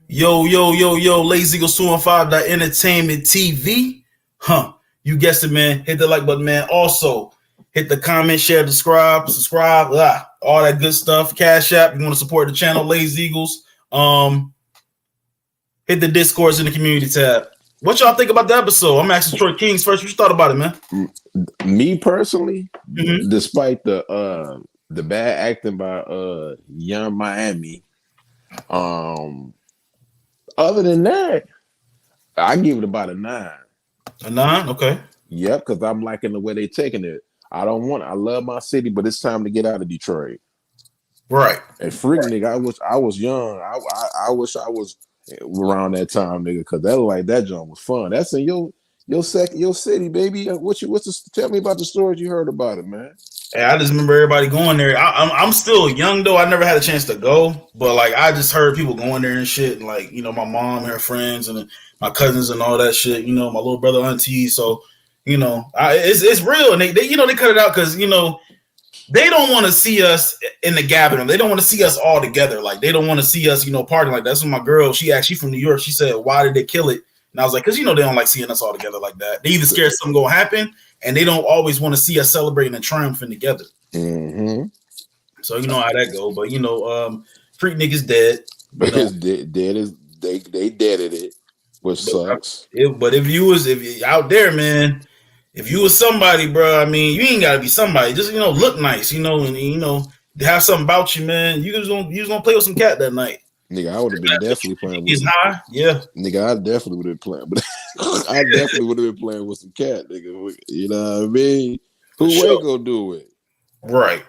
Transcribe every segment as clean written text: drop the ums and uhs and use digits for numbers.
Yo, Lazy Eagles 215 Entertainment TV. You guessed it, man. Hit the like button, man. Also, hit the comment, share, subscribe, all that good stuff. Cash App. You want to support the channel, Lazy Eagles. Hit the Discords in the community tab. What y'all think about the episode? I'm asking Troy Kings first. What you thought about it, man? Me personally, despite the bad acting by Young Miami, other than that, I give it about a 9. A 9? Okay. Yep, because I'm liking the way they taking it. I love my city, but it's time to get out of Detroit. Right. And freak nigga, I was young. I wish I was around that time, nigga, because that joint was fun. That's in your city, baby. Tell me about the stories you heard about it, man. Yeah, I just remember everybody going there. I'm still young though. I never had a chance to go, but like I just heard people going there and shit. And, like, you know, my mom, her friends, and my cousins and all that shit. You know, my little brother, auntie. So, you know, it's real. And they cut it out because, you know, they don't want to see us in the gathering. They don't want to see us all together. Like, they don't want to see us, you know, partying like that. That's when my girl, she from New York. She said, "Why did they kill it?" And I was like, because, you know, they don't like seeing us all together like that. They either scared something gonna happen, and they don't always want to see us celebrating and triumphing together. Mm-hmm. So you know how that go. But, you know, Freak niggas dead. But his dead is they deaded it, which sucks. But if you out there, man, if you was somebody, bro, I mean, you ain't gotta be somebody. Just, you know, look nice, you know, and, you know, have something about you, man. You was gonna play with some cat that night. Nigga, I would have been definitely playing with him. High, yeah. Nigga, I definitely would have been playing, but I definitely would have been playing with some cat, nigga. You know what I mean? Who ain't gonna do it? Right.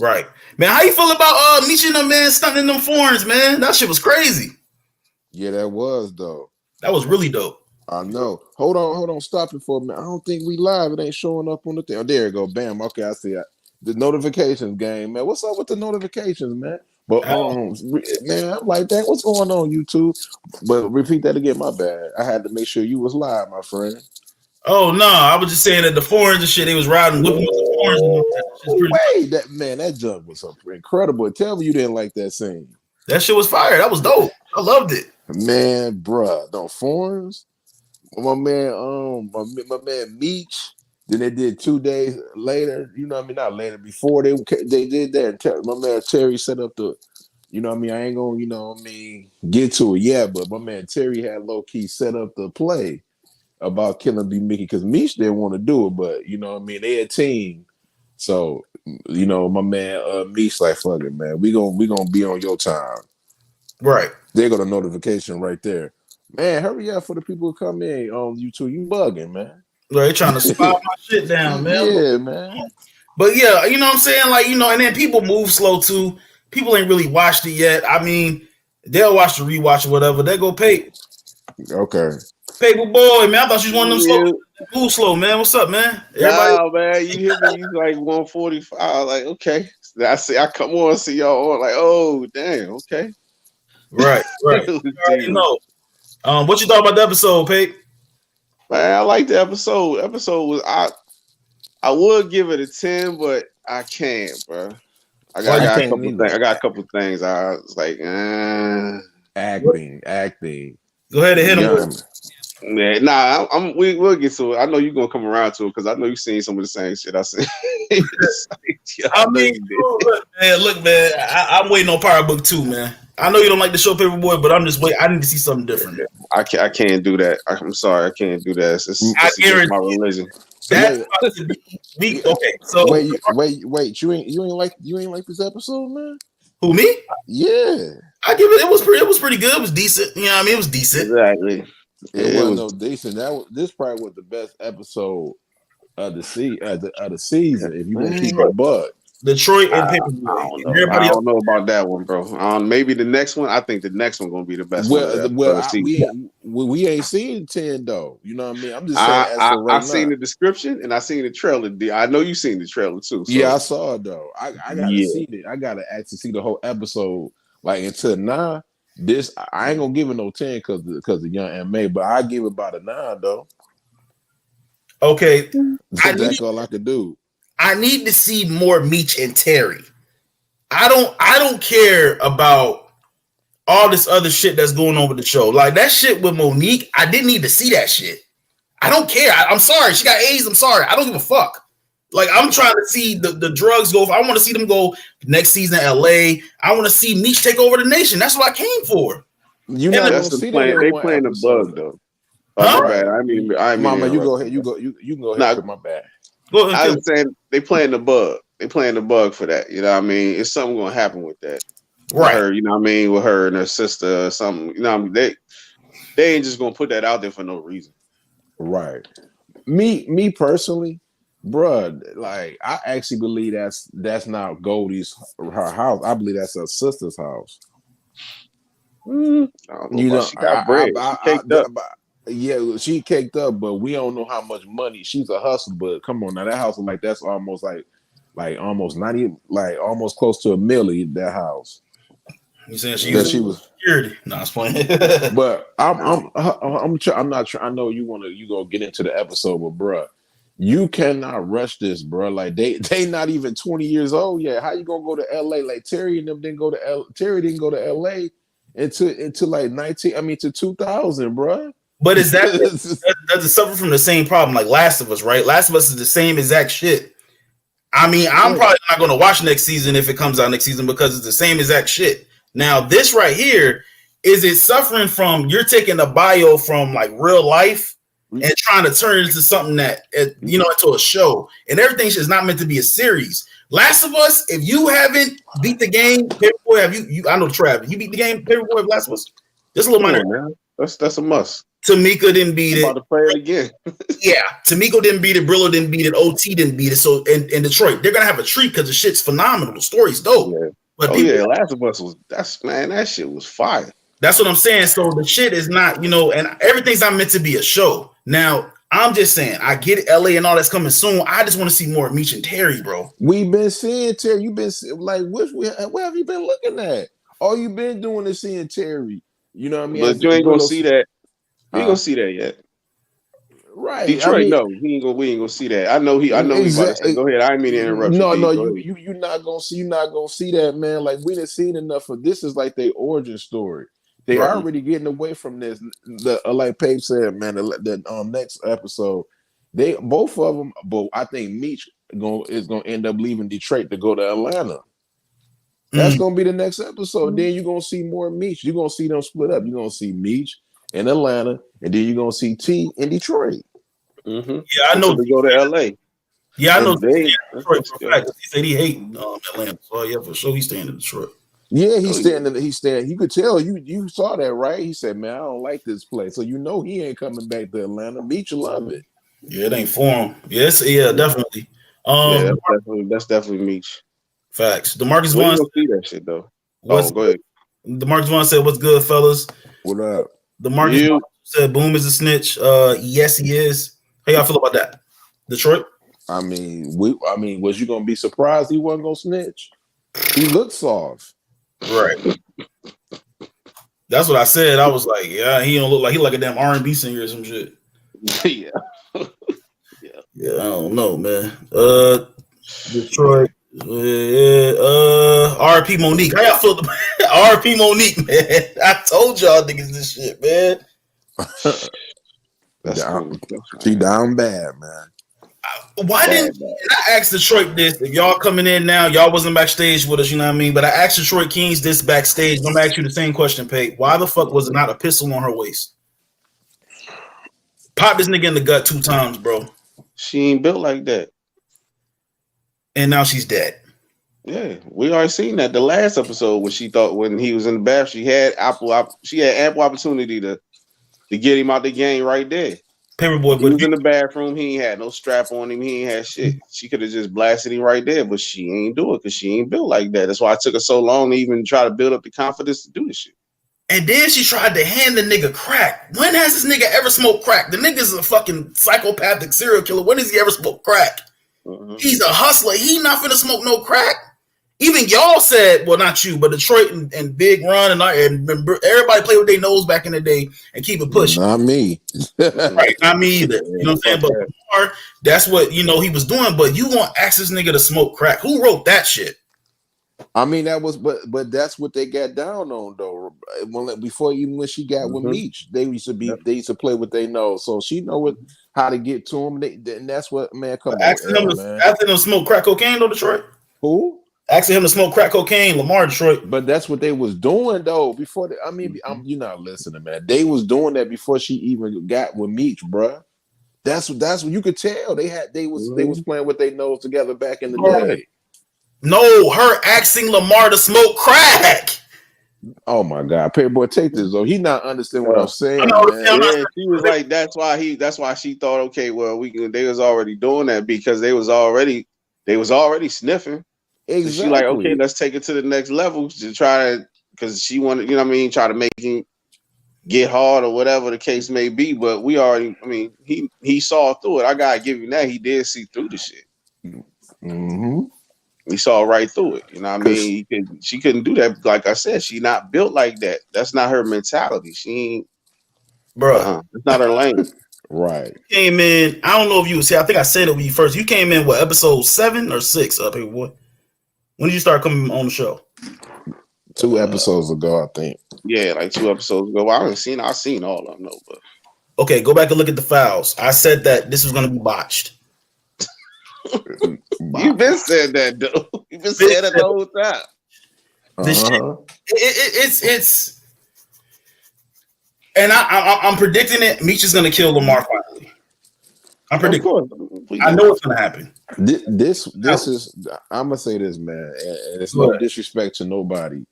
Man, how you feel about Meechie and them, man, stunting them foreigns, man? That shit was crazy. Yeah, that was dope. That was really dope. I know. Hold on. Stop it for a minute. I don't think we live. It ain't showing up on the thing. Oh, there you go. Bam. Okay, I see it. The notifications game, man. What's up with the notifications, man? But man, I'm like, that. What's going on, YouTube? But repeat that again. My bad. I had to make sure you was live, my friend. Oh no, I was just saying that the foreigns and shit, they was riding with the foreigns. Wait, that jump was incredible. Tell me you didn't like that scene. That shit was fire. That was dope. I loved it. Man, bruh, the foreigners. My man Meech. Then they did 2 days later. You know what I mean? Not later. Before they did that. My man Terry set up the. You know what I mean? I ain't gonna, you know what I mean, get to it yet. But my man Terry had low key set up the play about killing B Mickey because Meech didn't want to do it, but you know what I mean? They a team. So, you know, my man Meech like, fuck it, man. We gonna be on your time. Right. They got a notification right there. Man, hurry up for the people who come in on YouTube. You bugging, man. Right, they trying to spot my shit down, man. Yeah, man. But yeah, you know what I'm saying? Like, you know, and then people move slow too. People ain't really watched it yet. I mean, they'll watch the rewatch or whatever. They go pay. Okay. Paper boy, man. I thought you was one of them slow. Slow, man. What's up, man? Nah, man. You hear me? You like 145. Like, okay. I come on and see y'all on. Like, oh, damn. Okay. Right. You know. What you thought about the episode, Pape? Man, I like the episode. Episode was I would give it a 10, but I can't, bro. I got a couple things. I was like, acting. Go ahead and hit him. Yeah, nah, we'll get to it. I know you're gonna come around to it because I know you've seen some of the same shit I said. I mean, look, man. I'm waiting on Power Book 2, man. I know you don't like the show Paperboy, but I'm just waiting. I need to see something different. I can't do that. I'm sorry, I can't do that. I guarantee my religion. That's okay. So wait. You ain't like this episode, man? Who, me? Yeah. I give it. It was pretty good. It was decent. You know what I mean? It was decent. Exactly. It wasn't no decent. This probably was the best episode of the season. If you want to keep a buck. Detroit and Paperboy. I don't know about that one, bro. Maybe the next one. I think the next one gonna be the best. We ain't seen 10 though. You know what I mean? I'm just saying. I've seen the description and I seen the trailer. I know you seen the trailer too. So. Yeah, I saw it though. I gotta see it. I gotta actually see the whole episode. Like until now, I ain't gonna give it no 10 because of Young M.A. But I give it about a 9 though. Okay, that's all I could do. I need to see more Meech and Terry. I don't care about all this other shit that's going on with the show. Like that shit with Monique, I didn't need to see that shit. I don't care. I'm sorry. She got AIDS. I'm sorry. I don't give a fuck. Like, I'm trying to see the drugs go. I want to see them go next season in LA. I want to see Meech take over the nation. That's what I came for. You know, that's the plan. They playing the bug though. Huh? My bad. I mean, Mama, you go ahead. You can go ahead. Nah, my bad. I was saying they playing the bug. They playing the bug for that. You know what I mean? It's something gonna happen with that. Right. With her, you know what I mean? With her and her sister or something. You know what I mean? They ain't just gonna put that out there for no reason. Right. Me personally, bruh, like I actually believe that's not Goldie's her house. I believe that's her sister's house. You know, she got bread. She caked up. Yeah, she caked up, but we don't know how much money. She's a hustler, but come on now, that house is like that's almost like almost not even like almost close to $1 million. That house. You saying she was security? No, I was playing. But I'm not sure. I know you go get into the episode, but bruh, you cannot rush this, bruh. Like they not even 20 years old yet. How you gonna go to LA? Like Terry and them didn't go to Terry didn't go to LA into like 2000, bruh. But is that does it suffer from the same problem like Last of Us, right? Last of Us is the same exact shit. I mean, I'm probably not going to watch next season if it comes out next season because it's the same exact shit. Now, this right here, is it suffering from you're taking a bio from like real life and trying to turn it into something that, into a show, and everything is not meant to be a series. Last of Us, if you haven't beat the game, Paperboy, have you? I know Trav, you beat the game, Paperboy of Last of Us. Just a little minor. Man. That's a must. Tamika didn't beat it. About to play it again. Yeah, Tamiko didn't beat it. Brillo didn't beat it. OT didn't beat it. So in Detroit, they're gonna have a treat because the shit's phenomenal. The story's dope. Yeah. But Last of Us that shit was fire. That's what I'm saying. So the shit is not, and everything's not meant to be a show. Now, I'm just saying, I get it, LA and all that's coming soon. I just want to see more of Meech and Terry, bro. We've been seeing Terry. You've been like, where have you been looking at? All you've been doing is seeing Terry. You know what I mean? But you ain't gonna see that. We ain't gonna see that yet. Right. Detroit, no, we ain't gonna see that. I know he about to say, go ahead. I didn't mean to interrupt you. No, you're not gonna see that, man. Like we didn't seen enough of this is like their origin story. They are already getting away from this. Like Pape said, man, the next episode, they both of them, but I think Meech is gonna end up leaving Detroit to go to Atlanta. That's gonna be the next episode. Then you're gonna see more Meech. You're gonna see them split up. You're gonna see Meech in Atlanta, and then you're gonna see T in Detroit. Mm-hmm. Yeah, I know. To go to LA. Yeah, I know. Detroit for a fact. He said he hate Atlanta. So yeah, for sure he's staying in Detroit. Yeah, he's staying. You could tell you saw that, right? He said, "Man, I don't like this place." So he ain't coming back to Atlanta. Meech love it. Yeah, it ain't for him. Yes, yeah, definitely. That's definitely Meech. Facts. DeMarcus Vaughn see that shit though. Go ahead. DeMarcus Vaughn said, "What's good, fellas?" What up? DeMarcus Vaughn said, "Boom is a snitch." Yes, he is. How y'all feel about that? Detroit? I mean, was you gonna be surprised he wasn't gonna snitch? He looked soft. Right. That's what I said. I was like, yeah, he don't look like he like a damn R&B singer or some shit. Yeah. Yeah, I don't know, man. Detroit. RP Monique. How y'all feel about RP Monique, man? I told y'all niggas this shit, man. She down bad, man. Why didn't I ask Detroit this? If y'all coming in now, y'all wasn't backstage with us, you know what I mean? But I asked Detroit Kings this backstage. I'm gonna ask you the same question, Pate. Why the fuck was it not a pistol on her waist? Pop this nigga in the gut 2 times, bro. She ain't built like that. And now she's dead. Yeah, we already seen that. The last episode when she thought when he was in the bath, she had ample opportunity to get him out the game right there. Paperboy, he was in the bathroom. He ain't had no strap on him. He ain't had shit. She could have just blasted him right there, but she ain't do it because she ain't built like that. That's why it took her so long to even try to build up the confidence to do this shit. And then she tried to hand the nigga crack. When has this nigga ever smoked crack? The nigga's a fucking psychopathic serial killer. When has he ever smoked crack? Mm-hmm. He's a hustler. He not finna smoke no crack. Even y'all said, well, not you, but Detroit and Big Run and everybody play with their nose back in the day and keep it pushing. Not me. Right, not me either. You know what I'm saying? But that's what, he was doing. But you want to ask this nigga to smoke crack. Who wrote that shit? I mean, that was, but that's what they got down on though. Before even when she got with Meech, they used to play what they know. So she know how to get to him. And that's what, man. Come on, man. Asking him to smoke crack cocaine though, Detroit. Who? Asking him to smoke crack cocaine, Lamar, Detroit. But that's what they was doing though. Before, you're not listening, man. They was doing that before she even got with Meech, bruh. That's what you could tell. They was playing what they know together back in the day. No, her asking Lamar to smoke crack. Oh my God, Paperboy, take this though. He not understand what I'm saying. Yeah, she was like, that's why she thought, okay, well, they was already doing that because they was already sniffing. Exactly. So she like, okay, let's take it to the next level to try to, because she wanted, you know what I mean, try to make him get hard or whatever the case may be. But we already, I mean, he saw through it. I gotta give him that. He did see through the shit. Mm-hmm. He saw right through it. You know what I mean? She couldn't do that. Like I said, she not built like that. That's not her mentality. She ain't, it's not her lane. Right. You came in. I don't know if you would say. I think I said it with you first. You came in episode 7 or 6 up here, boy. When did you start coming on the show? 2 episodes ago, I think. Yeah, like 2 episodes ago. Well, I've seen all of them, though. But okay, go back and look at the files. I said that this was going to be botched. You've been saying that though. You've been saying that the whole time. This shit, it's, and I'm predicting it. Meech is gonna kill Lamar finally. I'm predicting. I know it's gonna happen. This is. I'm gonna say this, man, and it's no disrespect to nobody.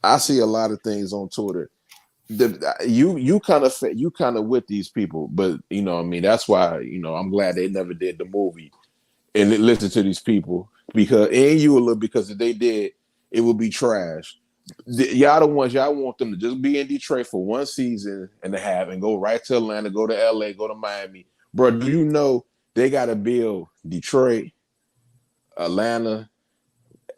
I see a lot of things on Twitter. You kind of with these people, but you know, what I mean, that's why I'm glad they never did the movie. And listen to these people because if they did, it would be trash. Y'all the ones y'all want them to just be in Detroit for 1 season and a half and go right to Atlanta, go to LA, go to Miami. Bro, do you know they got to build Detroit, Atlanta,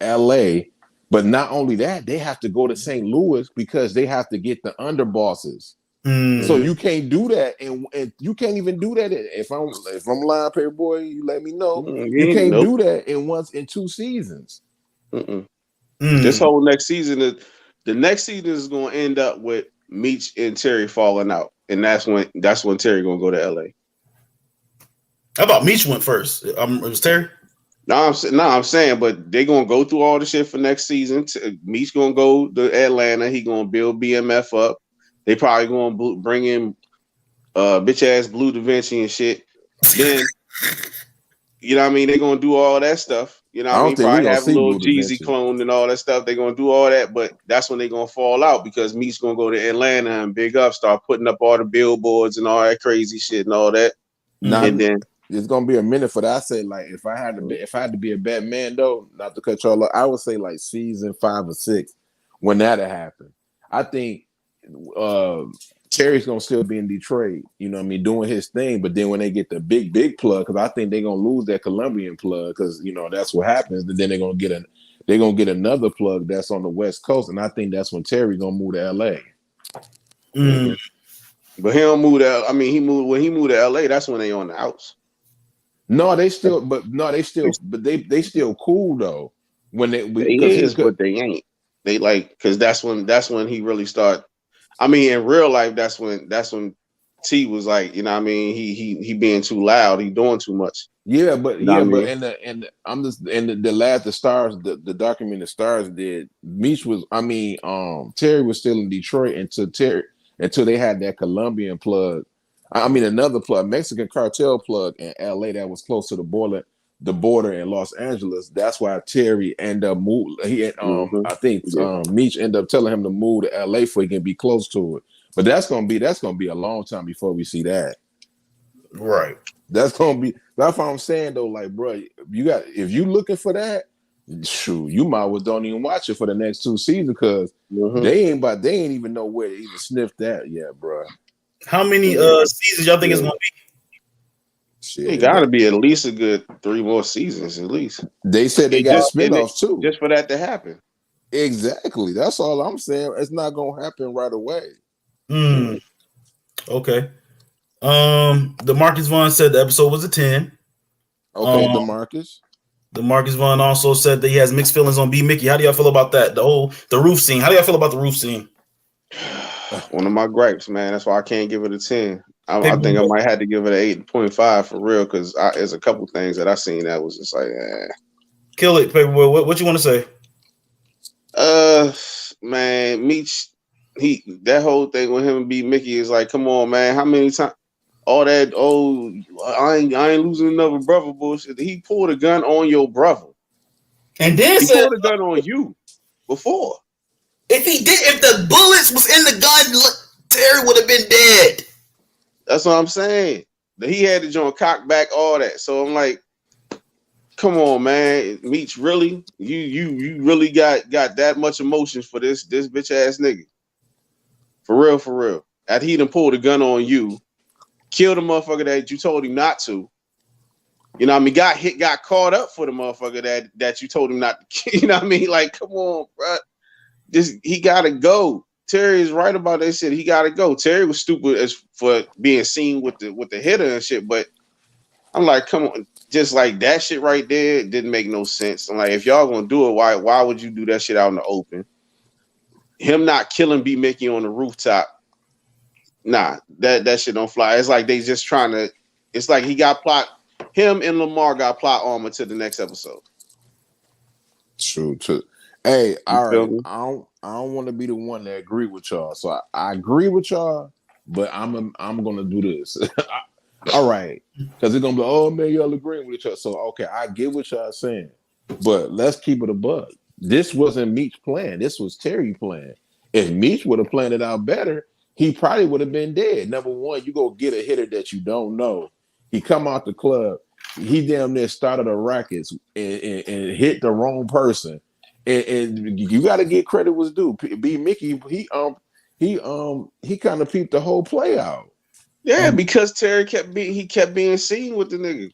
LA? But not only that, they have to go to St. Louis because they have to get the underbosses. So you can't do that, and you can't even do that. If I'm lying, Paperboy, you let me know. You can't do that in 2 seasons. This whole next season, the next season is going to end up with Meech and Terry falling out, and that's when Terry going to go to LA. How about Meech went first? It was Terry. No, I'm saying, but they're going to go through all the shit for next season. Meech going to go to Atlanta. He going to build BMF up. They probably going to bring in bitch ass Blue Da Vinci and shit. Then, you know what I mean? They're going to do all that stuff. You know what I mean? Probably have a little Jeezy clone and all that stuff. They're going to do all that, but that's when they're going to fall out because Meech's going to go to Atlanta and big up, start putting up all the billboards and all that crazy shit and all that. And then it's going to be a minute for that. I say, like, if I had to be a bad man, though, not to cut y'all off, I would say like season 5 or 6 when that'll happen. I think Terry's gonna still be in Detroit, you know what I mean, doing his thing. But then when they get the big plug, because I think they're gonna lose that Colombian plug, because that's what happens. And then they're gonna get another plug that's on the West Coast, and I think that's when Terry's gonna move to LA. But he don't move to. I mean, when he moved to LA. That's when they on the outs. They still cool though. When but they ain't. They like because that's when he really start. I mean, in real life, that's when T was like, you know what I mean, he being too loud, he doing too much. Yeah, but the document the Stars did. Meech was, Terry was still in Detroit until they had that Colombian plug. Another plug, Mexican cartel plug in LA that was close to the border in Los Angeles. That's why Terry ended up moving. I think Meech ended up telling him to move to LA so he can be close to it. But that's gonna be a long time before we see that. Right. That's what I'm saying though. Like, bro, if you looking for that, shoot, you might well don't even watch it for the next 2 seasons because they ain't even know where to even sniff that yet, bro. How many seasons y'all think it's gonna be? Shit, it got to be at least a good 3 more seasons, at least. They said they got spinoffs too, just for that to happen. Exactly. That's all I'm saying. It's not gonna happen right away. Okay. DeMarcus Vaughn said the episode was a 10. Okay, DeMarcus. DeMarcus Vaughn also said that he has mixed feelings on B. Mickey. How do y'all feel about that? The roof scene. How do y'all feel about the roof scene? One of my gripes, man. That's why I can't give it a 10. I think I might have to give it an 8.5 for real, because there's a couple things that I seen that was just like, Kill it, Paperboy. What you want to say? Man, Meech, that whole thing with him and B. Mickey is like, come on, man. How many times? All that, I ain't losing another brother bullshit. He pulled a gun on your brother, and then he pulled a gun on you before. If the bullets was in the gun, Terry would have been dead. That's what I'm saying. He had to join cock back, all that. So I'm like, come on, man. Meech, really? You really got that much emotions for this bitch ass nigga? For real. After he done pulled a gun on you, killed the motherfucker that you told him not to. You know what I mean? Got caught up for the motherfucker that you told him not to. You know what I mean? Like, come on, bro. He gotta go. Terry is right about that shit. He gotta go. Terry was stupid as for being seen with the hitter and shit, but I'm like, come on, just like that shit right there didn't make no sense. I'm like, if y'all gonna do it, why would you do that shit out in the open? Him not killing B. Mickey on the rooftop, nah, that shit don't fly. It's like they just trying to. It's like he got plot. Him and Lamar got plot armor to the next episode. True. Hey, all right. Me? I don't want to be the one that agree with y'all. So I agree with y'all, but I'm gonna do this. All right, because it's gonna be, oh man, y'all agreeing with each other. So okay, I get what y'all saying, but let's keep it a bug. This wasn't Meech's plan. This was Terry's plan. If Meech would have planned it out better, he probably would have been dead. Number one, you go get a hitter that you don't know. He come out the club. He damn near started a racket and hit the wrong person. And you got to get credit was due. B. Mickey, he kind of peeped the whole play out. Yeah, because Terry kept being seen with the nigga.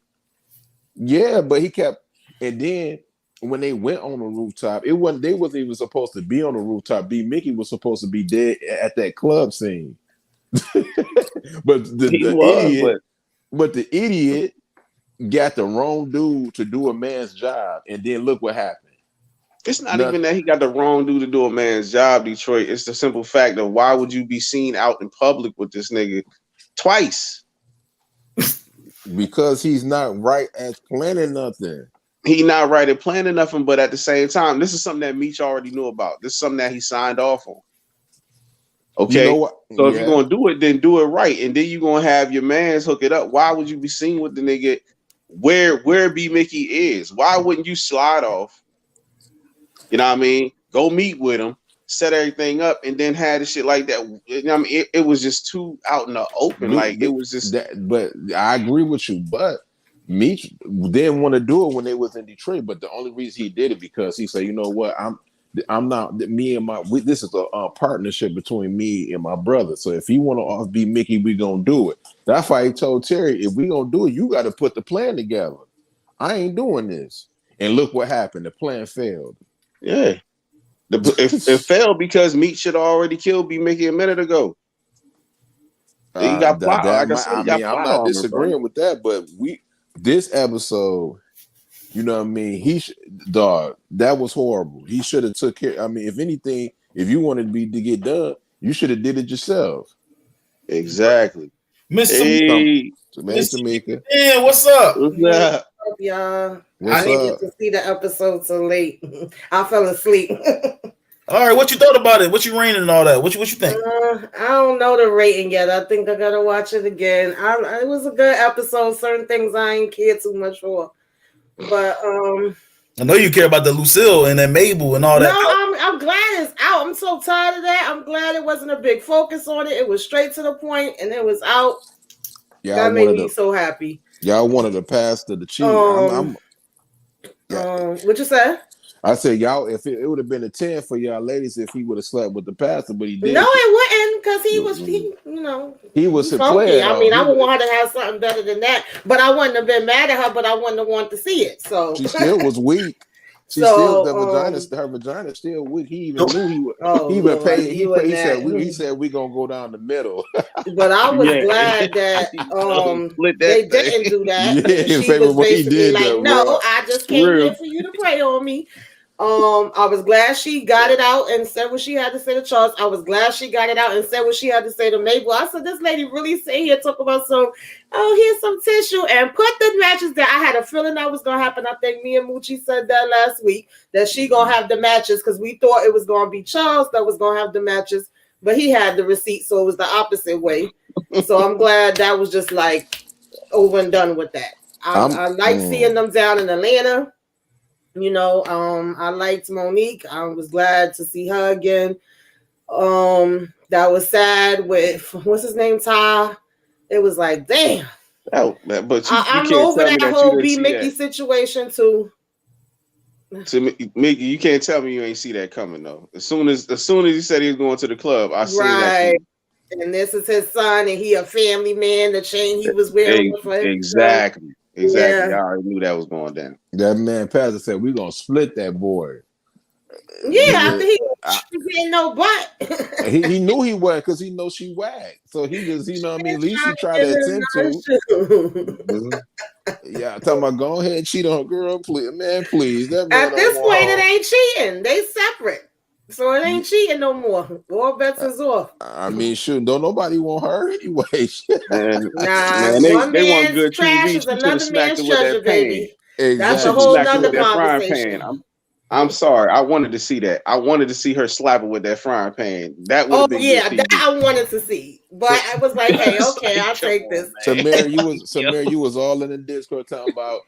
Yeah, but he kept, and then when they went on the rooftop, they wasn't even supposed to be on the rooftop. B. Mickey was supposed to be dead at that club scene. but the idiot got the wrong dude to do a man's job, and then look what happened. It's not even that he got the wrong dude to do a man's job, Detroit. It's the simple fact of why would you be seen out in public with this nigga twice? Because he's not right at planning nothing. He not right at planning nothing, but at the same time, this is something that Meech already knew about. This is something that he signed off on. Okay, you know so if you're gonna do it, then do it right, and then you're gonna have your mans hook it up. Why would you be seen with the nigga where B. Mickey is? Why wouldn't you slide off? You know what I mean? Go meet with him, set everything up, and then had the shit like that. You know what I mean? It was just too out in the open. It was just that. But I agree with you. But Meech didn't want to do it when they was in Detroit. But the only reason he did it because he said, you know what, I'm not me and this is a partnership between me and my brother. So if he want to off B. Mickey, we gonna do it. That's why he told Terry, if we gonna do it, you got to put the plan together. I ain't doing this. And look what happened. The plan failed. Yeah, it failed because Meech should have already killed B. Mickey a minute ago. He got plot. Like I said, I'm not disagreeing with that, but this episode, you know what I mean? That was horrible. He should have took care. I mean, if anything, if you wanted to get done, you should have did it yourself. Exactly. Mr. Tamika. Yeah, what's up? What's up? Y'all. I didn't get to see the episode so late. I fell asleep. All right, what you thought about it? What you rating and all that? What you think? I don't know the rating yet. I think I gotta watch it again. It was a good episode. Certain things I ain't care too much for, but I know you care about the Lucille and then Mabel and all that. No, I'm glad it's out. I'm so tired of that. I'm glad it wasn't a big focus on it. It was straight to the point and it was out. Yeah, that made me so happy. Y'all wanted to pass to the chief. What you say? I said, y'all, if it would have been a 10 for y'all ladies if he would have slept with the pastor, but he didn't. No, it wouldn't, because he was a player. I mean, I would want her to have something better than that, but I wouldn't have been mad at her, but I wouldn't have wanted to see it. So she still was weak. She still So her vagina still weak. He even Nope. knew he would. oh He even Lord, paid. you and that. He said we gonna go down the middle. But I was Yeah. glad that Split that they thing. didn't do that. Yeah, in She favor was of what he basically did, like, though, "No, bro. I just came Real. here for you to pray on me." I was glad she got it out and said what she had to say to Charles. I was glad she got it out and said what she had to say to Mabel. I said, this lady really sitting here talk about here's some tissue and put the matches there. I had a feeling that was gonna happen. I think me and Moochie said that last week, that she gonna have the matches, because we thought it was gonna be Charles that was gonna have the matches, but he had the receipt, so it was the opposite way. So I'm glad that was just like over and done with that. I like seeing them down in Atlanta. I liked Monique. I was glad to see her again. That was sad with what's his name, Ty. It was like, damn. Oh, but I'm can't over tell me that you whole didn't B see Mickey that. situation too. To me, Mickey, you can't tell me you ain't see that coming though. As soon as he said he was going to the club, I seen that. Right. And this is his son, and he a family man. The chain he was wearing was for his son. Exactly. Yeah. I already knew that was going down. That man Pastor said we gonna split that boy. Yeah, after he didn't know butt. he knew he was because he knows she whacked. So he just, at least he tried to attempt to. Yeah, talking about go ahead and cheat on a girl, please, man, please. That man At this point, it ain't cheating. They separate, so it ain't cheating no more. All bets is off. I mean, shoot, don't nobody want her anyway. Man, one they want man's good trash TV. is another man's with that treasure, baby. Exactly. That's a whole nother conversation. I'm sorry. I wanted to see that. I wanted to see her slap it with that frying pan. That would have been good that I wanted to see. But I was like, hey, okay, I'll take this. Samir, you was all in the Discord talking about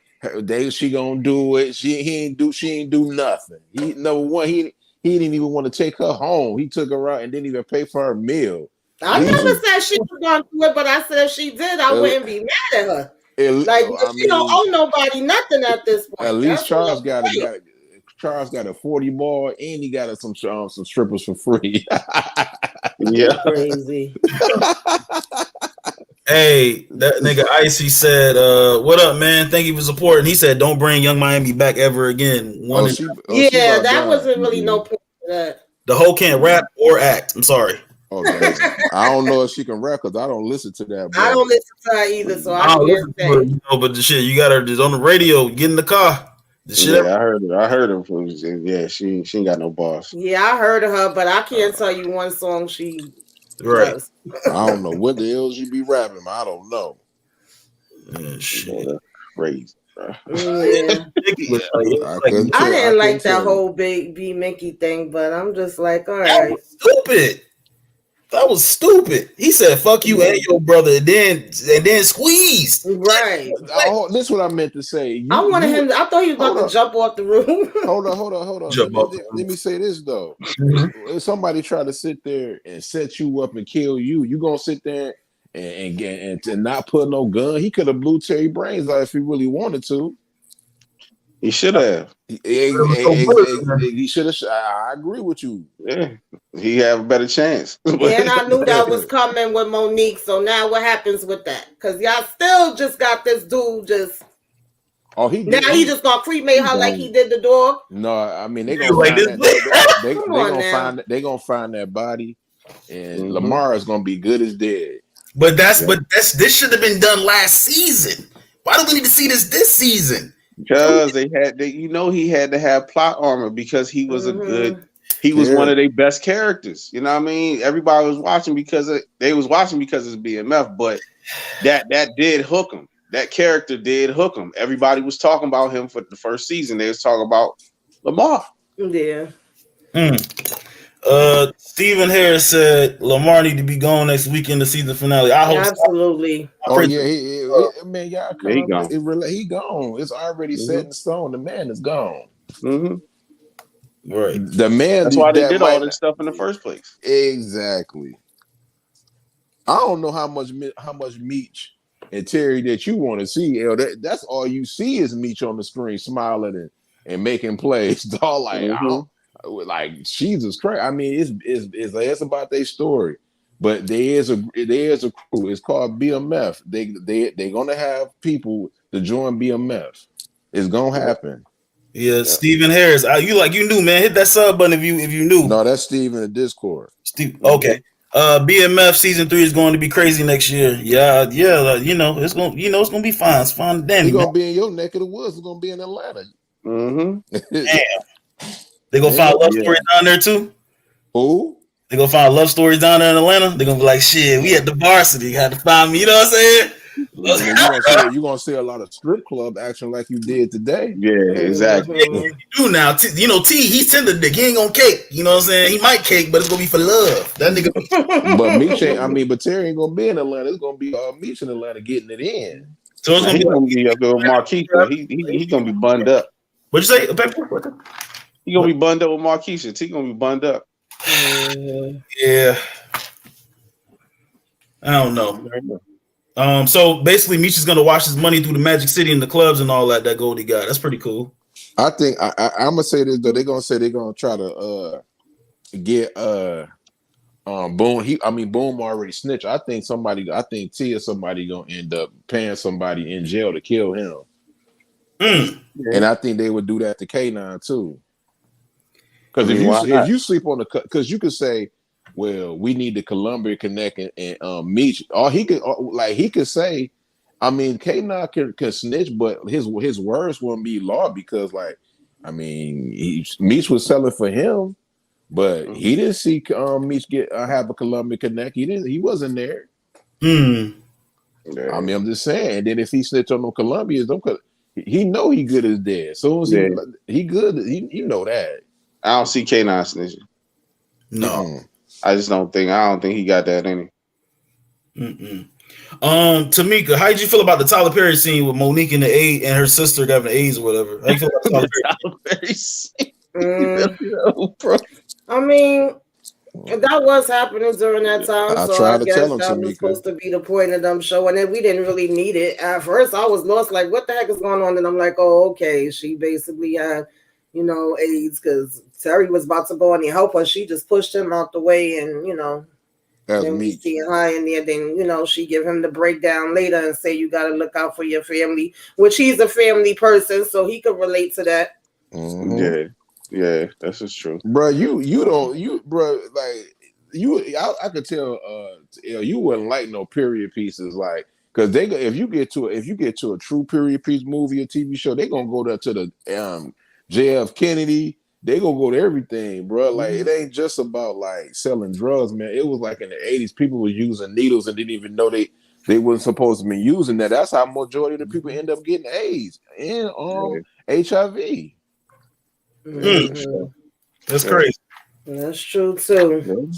she gonna do it. She ain't do nothing. Number one, he didn't even want to take her home. He took her out and didn't even pay for her meal. I never said she was gonna do it, but I said if she did, I wouldn't be mad at her. She don't owe nobody nothing at this point. At least Charles got a 40 ball and he got some strippers for free. Yeah, crazy. Hey, that nigga Icy said, "What up, man? Thank you for supporting." He said, "Don't bring Young Miami back ever again." That wasn't really no point to that. The hoe can't rap or act. I'm sorry. Okay. I don't know if she can rap because I don't listen to that. I don't listen to her either, so I can't say. But the shit, you got her just on the radio, get in the car. I heard her. I heard her. Yeah, she ain't got no boss. Yeah, I heard of her, but I can't tell you one song she does. I don't know what the hell she be rapping. I don't know. Shit. Crazy. Yeah. I didn't like that whole B Mickey thing, but I'm just like, all right. Stupid. That was stupid. He said, "Fuck you and your brother," and then squeezed. Right. This is what I meant to say. I wanted him. I thought he was about to jump off the roof. Hold on. Let me say this though. If somebody try to sit there and set you up and kill you, you gonna sit there and not put no gun? He could have blew Terry brains out if he really wanted to. He should have. He should have. I agree with you. Yeah, he have a better chance. And I knew that was coming with Monique. So now what happens with that? Because y'all still just got this dude just. Oh, he just gonna cremate her like he did the dog. No, I mean they gonna find that body, and Lamar is gonna be good as dead. But this should have been done last season. Why do we need to see this season? Because he had to have plot armor because he was one of their best characters. You know what I mean? Everybody was watching because it's BMF, but that did hook him. That character did hook him. Everybody was talking about him for the first season. They was talking about Lamar. Yeah. Stephen Harris said Lamar need to be gone next weekend, the season finale. I hope absolutely. Man, y'all he gone. He gone. It's already set in stone. The man is gone. Right. The man. That's why they did all this stuff in the first place. Exactly. I don't know how much Meech and Terry that you want to see. That's all you see is Meech on the screen smiling and making plays. All like Jesus Christ. I mean, it's about their story, but there is a crew. It's called BMF. They're gonna have people to join BMF. It's gonna happen. Yeah, Stephen Harris. You knew, man. Hit that sub button if you knew. No, that's Steve in the Discord. Steve. Okay. BMF season 3 is going to be crazy next year. Yeah. It's gonna be fine. It's fine. Damn, He's gonna be in your neck of the woods. It's gonna be in Atlanta. Mm-hmm. Damn. They gonna find love stories down there too. Who? They gonna find love stories down there in Atlanta. They're gonna be like, shit, we at the varsity. Had to find me. You know what I'm saying? You're gonna see a lot of strip club action like you did today. Yeah, exactly. You do now. T, he's tender dick. He ain't gonna cake. You know what I'm saying? He might cake, but it's gonna be for love. That nigga. But Meech ain't. But Terry ain't gonna be in Atlanta. It's gonna be Meech in Atlanta getting it in. So it's He's gonna be up there with Marquisha. He gonna be bunned up. What'd you say? He gonna be bunned up with Marquisha. He gonna be bunned up. Yeah. I don't know. So basically, Meech is gonna wash his money through the Magic City and the clubs and all that Goldie got. That's pretty cool. I think I'm gonna say this though. They're gonna say they're gonna try to get Boom. Boom already snitched. I think T or somebody gonna end up paying somebody in jail to kill him. And I think they would do that to K9 too. Because if you sleep on because you could say, well, we need the Columbia Connect and Meech. All he could say, K9 can snitch, but his words wouldn't be law because Meech was selling for him, but he didn't see Meech have a Columbia Connect. He wasn't there. I'm just saying. And then if he snitched on them Columbians, he know he good as dead. So he good. He know that. I don't see K9 snitching. No. I don't think he got that in him. Tamika, how did you feel about the Tyler Perry scene with Monique and her sister having AIDS or whatever? How you feel about Tyler Perry scene? That was happening during that time. I guess that was supposed to be the point of them show, and then we didn't really need it. At first, I was lost, like, what the heck is going on? And I'm like, oh, okay, she basically had, AIDS because Terry was about to go in and help her. She just pushed him out the way, and then we see her in there. Then she give him the breakdown later and say you got to look out for your family, which he's a family person, so he could relate to that. Mm-hmm. Yeah, that's just true, bro. I could tell you wouldn't like no period pieces, like because if you get to a true period piece movie or TV show, they gonna go there to the JF Kennedy. They gonna go to everything, bro. Like it ain't just about like selling drugs, man. It was like in the 80s, people were using needles and didn't even know they wasn't supposed to be using that. That's how majority of the people end up getting AIDS and HIV. That's crazy. That's true too.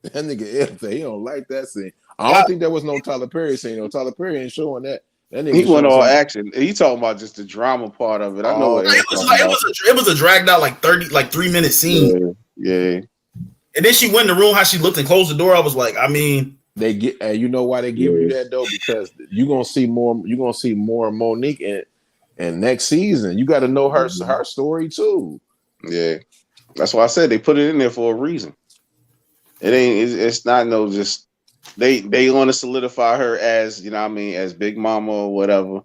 That nigga, he don't like that scene. I don't think there was no Tyler Perry scene. No, Tyler Perry ain't showing that. He went all action. He talking about just the drama part of it. I know it was a dragged out 3-minute scene. Yeah. And then she went in the room, how she looked and closed the door. I was like, they get. You know why they give you that though? Because you're gonna see more. You're gonna see more Monique and next season. You got to know her story too. Yeah, that's why I said they put it in there for a reason. It ain't. It's not no just. They want to solidify her as as Big Mama or whatever.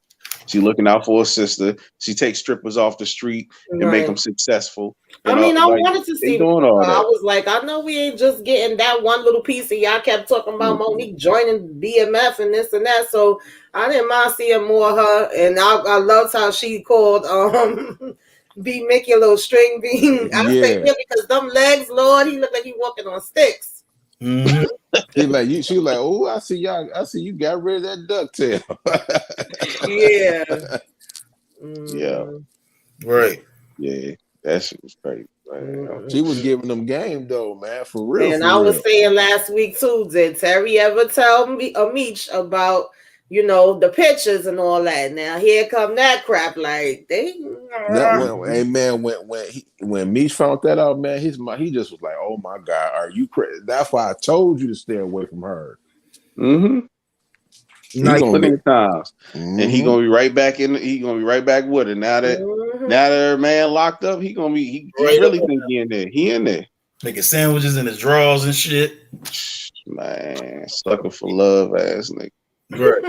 She looking out for her sister. She takes strippers off the street and make them successful. I wanted to see. Doing all that. I was like, I know we ain't just getting that one little piece of y'all kept talking about Monique joining BMF and this and that. So I didn't mind seeing more of her. And I loved how she called B Mickey a little string bean. I say because them legs, Lord, he looked like he walking on sticks. Mm-hmm. She was like, oh, I see y'all. I see you got rid of that ducktail. Yeah. Right. Yeah. That shit was crazy. She was giving them game though, man, for real. And I was saying last week too, did Terry ever tell me Meech about the pictures and all that? Now here come that crap. Like when Meech found that out, man, he just was like, "Oh my God, are you crazy?" That's why I told you to stay away from her. Plenty of times, and he gonna be right back in. He gonna be right back with her now that her man locked up. He gonna be. He really think he in there. He in there making sandwiches in his drawers and shit. Man, sucker for love ass nigga. Right.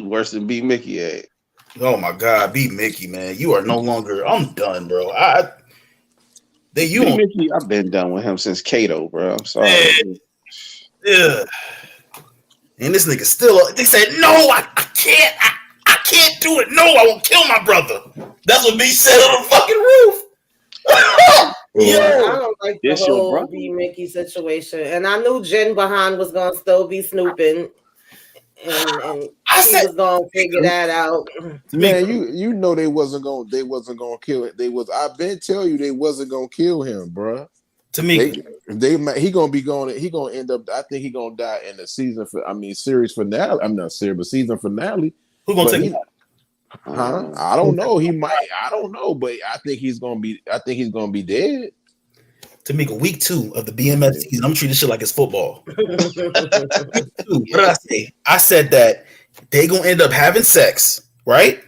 Worse than B Mickey had. Oh my God, B Mickey, man, you are no longer. I'm done, bro. You B don't. Mickey, I've been done with him since Kato, bro. I'm sorry. Yeah. And this nigga still. They said no, I can't. I can't do it. No, I will kill my brother. That's what B said on the fucking roof. Yeah, I don't like the This your whole brother? B Mickey situation, and I knew Jen Behan was gonna still be snooping, and I she said, was gonna figure that out. Man, you know they wasn't gonna kill it. I've been telling you they wasn't gonna kill him, bruh. He gonna be going. He gonna end up. I think he gonna die in the series finale. I'm not serious, but season finale. who gonna But take? I don't know. He might. I don't know, but I think he's gonna be. I think he's gonna be dead. Tamika, week 2 of the BMF season. I'm treating this shit like it's football. What did I say? I said that they gonna end up having sex, right?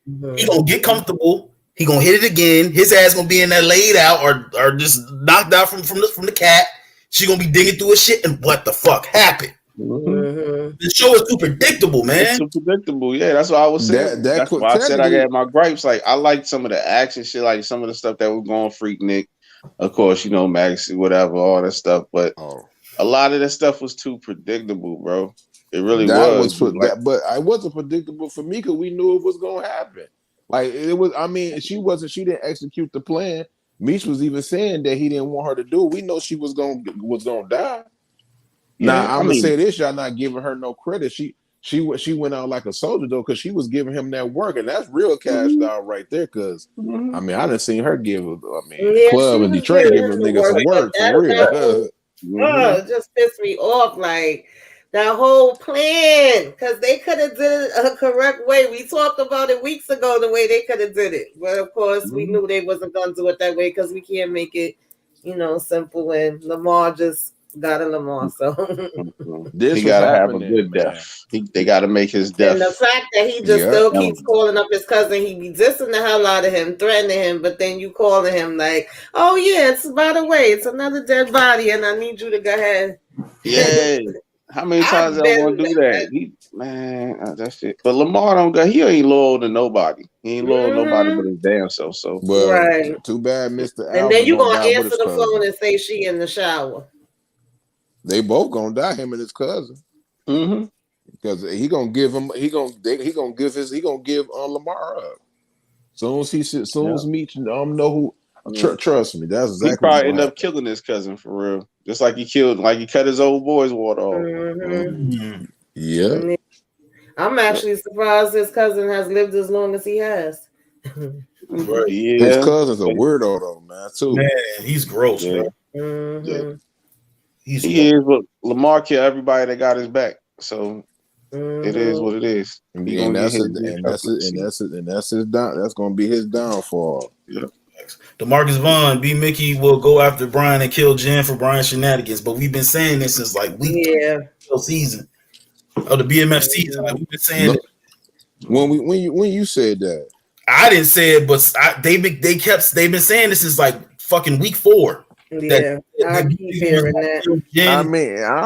He gonna get comfortable. He gonna hit it again. His ass gonna be in there laid out or just knocked out from the cat. She gonna be digging through his shit. And what the fuck happened? The show is too predictable, man. It's too predictable. Yeah, that's what I was saying. That's why I said I got my gripes. Like I liked some of the action shit, like some of the stuff that was going Freak Nick. Of course, you know, Max, whatever, all that stuff. But a lot of that stuff was too predictable, bro. It really was. But I wasn't predictable for me because we knew it was gonna happen. Like it was. I mean, she didn't execute the plan. Meech was even saying that he didn't want her to do it. We know she was gonna die. Yeah, now I'm gonna say this: y'all not giving her no credit. She went out like a soldier though, because she was giving him that work, and that's real cash doll right there. Because I mean, I didn't see her give. Club in Detroit giving niggas some work for real. It just pissed me off. Like that whole plan, because they could have did it a correct way. We talked about it weeks ago, the way they could have did it, but of course we knew they wasn't gonna do it that way because we can't make it, simple. And Lamar just got a Lamar, so he gotta have a good death. They gotta make his death. And the fact that he just still keeps calling up his cousin, he be dissing the hell out of him, threatening him, but then you calling him like, "Oh yeah, it's by the way, it's another dead body, and I need you to go ahead." Yeah. How many times I want to do that? That's it. But Lamar don't go. He ain't loyal to nobody. He ain't loyal to nobody but his damn self. So right. Too bad, Mr. And then you gonna answer the phone and say she in the shower. They both gonna die, him and his cousin. Because he gonna give Lamar up. Soon as Meech know who. Trust me, that's exactly. He probably end up killing his cousin for real, just like he cut his old boy's water off. Yeah, I'm actually surprised his cousin has lived as long as he has. Right. Yeah. His cousin's a weirdo though, man. Too. Man, he's gross, yeah. bro. Yeah. He is, but Lamar killed everybody that got his back. So it is what it is. That's gonna be his downfall. Yeah. DeMarcus Vaughn, B. Mickey will go after Brian and kill Jen for Brian's shenanigans. But we've been saying this since like week season of the BMF season. Like we've been saying it. When you said that, I didn't say it, but they've been saying this since like fucking week 4. Yeah, I keep hearing that. I mean, I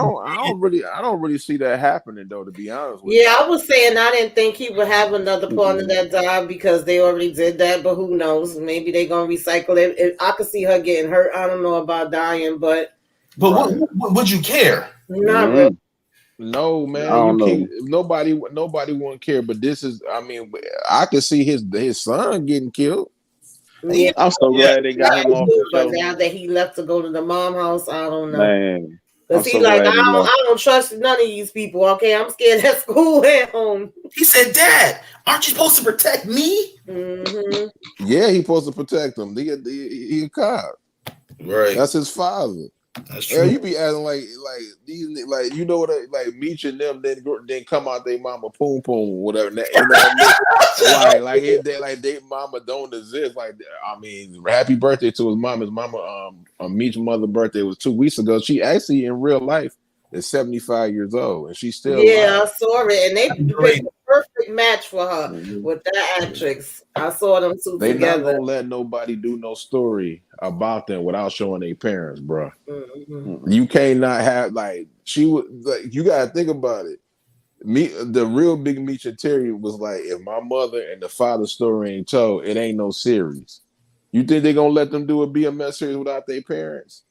don't really see that happening though. To be honest with you. I was saying I didn't think he would have another partner that died because they already did that. But who knows? Maybe they're gonna recycle it. I could see her getting hurt. I don't know about dying, but what would you care? Not really. No, man. Nobody won't care. But this is. I mean, I could see his son getting killed. Yeah, I'm so glad they got him off the show. But now that he left to go to the mom house, I don't know. Man, because he like, I don't trust none of these people. Okay, I'm scared at school at home. He said, "Dad, aren't you supposed to protect me?" Yeah, he's supposed to protect him. He a cop, right? That's his father. That's true. You be acting like these, like you know what, like Meech and them then come out they mama poom poom whatever. You know what I mean? like they mama don't exist. Like I mean, happy birthday to his mom. His mama, Meech's mother's birthday was 2 weeks ago. She actually in real life is 75 years old, and she's still alive. I saw it, and they picked the perfect match for her with that actress. I saw them two they together. Not gonna let nobody do no story about them without showing their parents, bro. You can't not have like she was like you gotta think about it. The real big Meech and Terry was like, if my mother and the father story ain't told, it ain't no series. You think they gonna let them do a BMS series without their parents?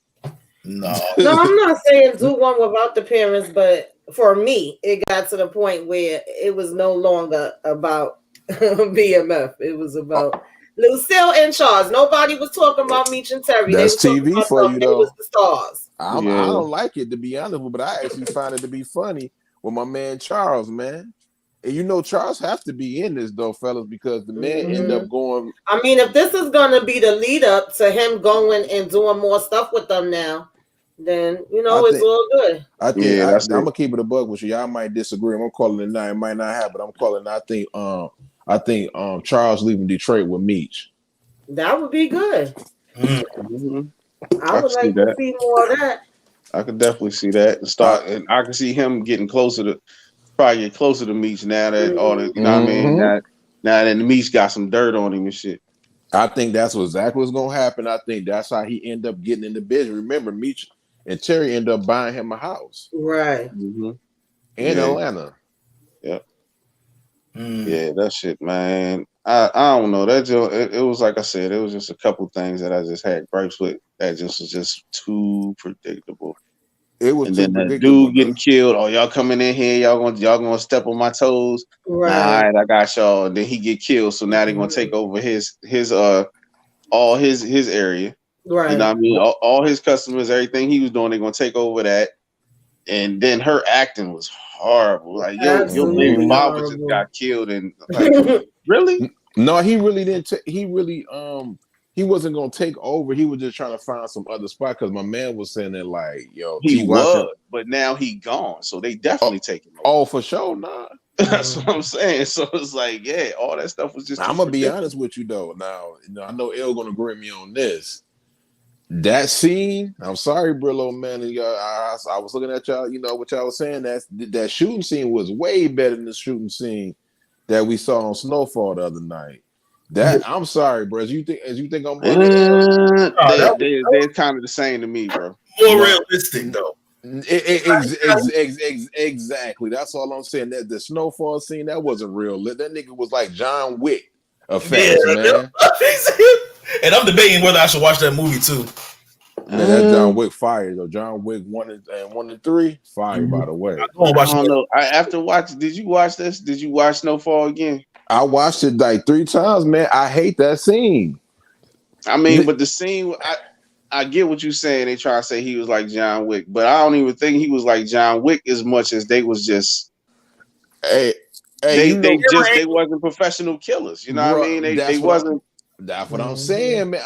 No. No, I'm not saying do one without the parents, but for me, it got to the point where it was no longer about BMF. It was about Lucille and Charles. Nobody was talking about Meech and Terry. That's they was talking TV about for them. you, They though. was the stars. I don't like it, to be honest, but I actually find it to be funny with my man Charles, man. And you know Charles have to be in this though, fellas, because the man end up going. I mean, if this is gonna be the lead up to him going and doing more stuff with them now, then it's all good. I think I'm gonna keep it a bug with you. Y'all might disagree. I'm calling it now. It might not happen. I'm calling it. I think Charles leaving Detroit with Meech. That would be good. Mm-hmm. I would like to see more of that. I could definitely see that and I can see him getting closer to Meech now that all the what I mean now that the Meech got some dirt on him and shit. I think that's exactly what's gonna happen. I think that's how he end up getting in the business. Remember, Meech and Terry end up buying him a house, right? In Atlanta. Yeah, yeah, that shit, man. I don't know. That just it was like I said, it was just a couple things that I just had gripes with. That just was just too predictable. It was, and then that dude getting killed. Oh, y'all coming in here? Y'all gonna step on my toes? Right. Nah, all right, I got y'all. And then he get killed. So now they're gonna take over his all his area. Right. You know what I mean? All his customers, everything he was doing, they're gonna take over that. And then her acting was horrible. Like your baby father just got killed, and like really? No, he really didn't. He wasn't gonna take over. He was just trying to find some other spot because my man was saying that like, yo, he was, but now he gone, so they definitely take him over. Oh, for sure, nah. That's what I'm saying. So it's like, yeah, all that stuff was just. I'm gonna be honest with you though. Now, I know L gonna agree with me on this. That scene, I'm sorry, Brillo, man. I was looking at y'all. You know what y'all was saying. That shooting scene was way better than the shooting scene that we saw on Snowfall the other night. That I'm sorry, bro. As you think I'm they're kind of the same to me, bro. More realistic though. Exactly. That's all I'm saying. That the Snowfall scene, that wasn't real. That nigga was like John Wick effects, man. And I'm debating whether I should watch that movie too. Man, that John Wick fire though. John Wick 1 and 3 fire. By the way, I don't know. After watching, did you watch this? Did you watch Snowfall again? I watched it like 3 times, man. I hate that scene. I mean, but the scene, I get what you're saying. They try to say he was like John Wick, but I don't even think he was like John Wick as much as they was just. They wasn't professional killers. You know what I mean? They wasn't. That's what I'm saying, man.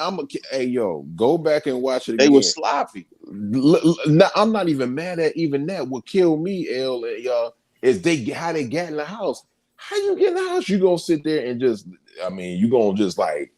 Go back and watch it again. They were sloppy. I'm not even mad at even that. What killed me, L, y'all, is how they got in the house. How you get in the house? You gonna sit there and you gonna just like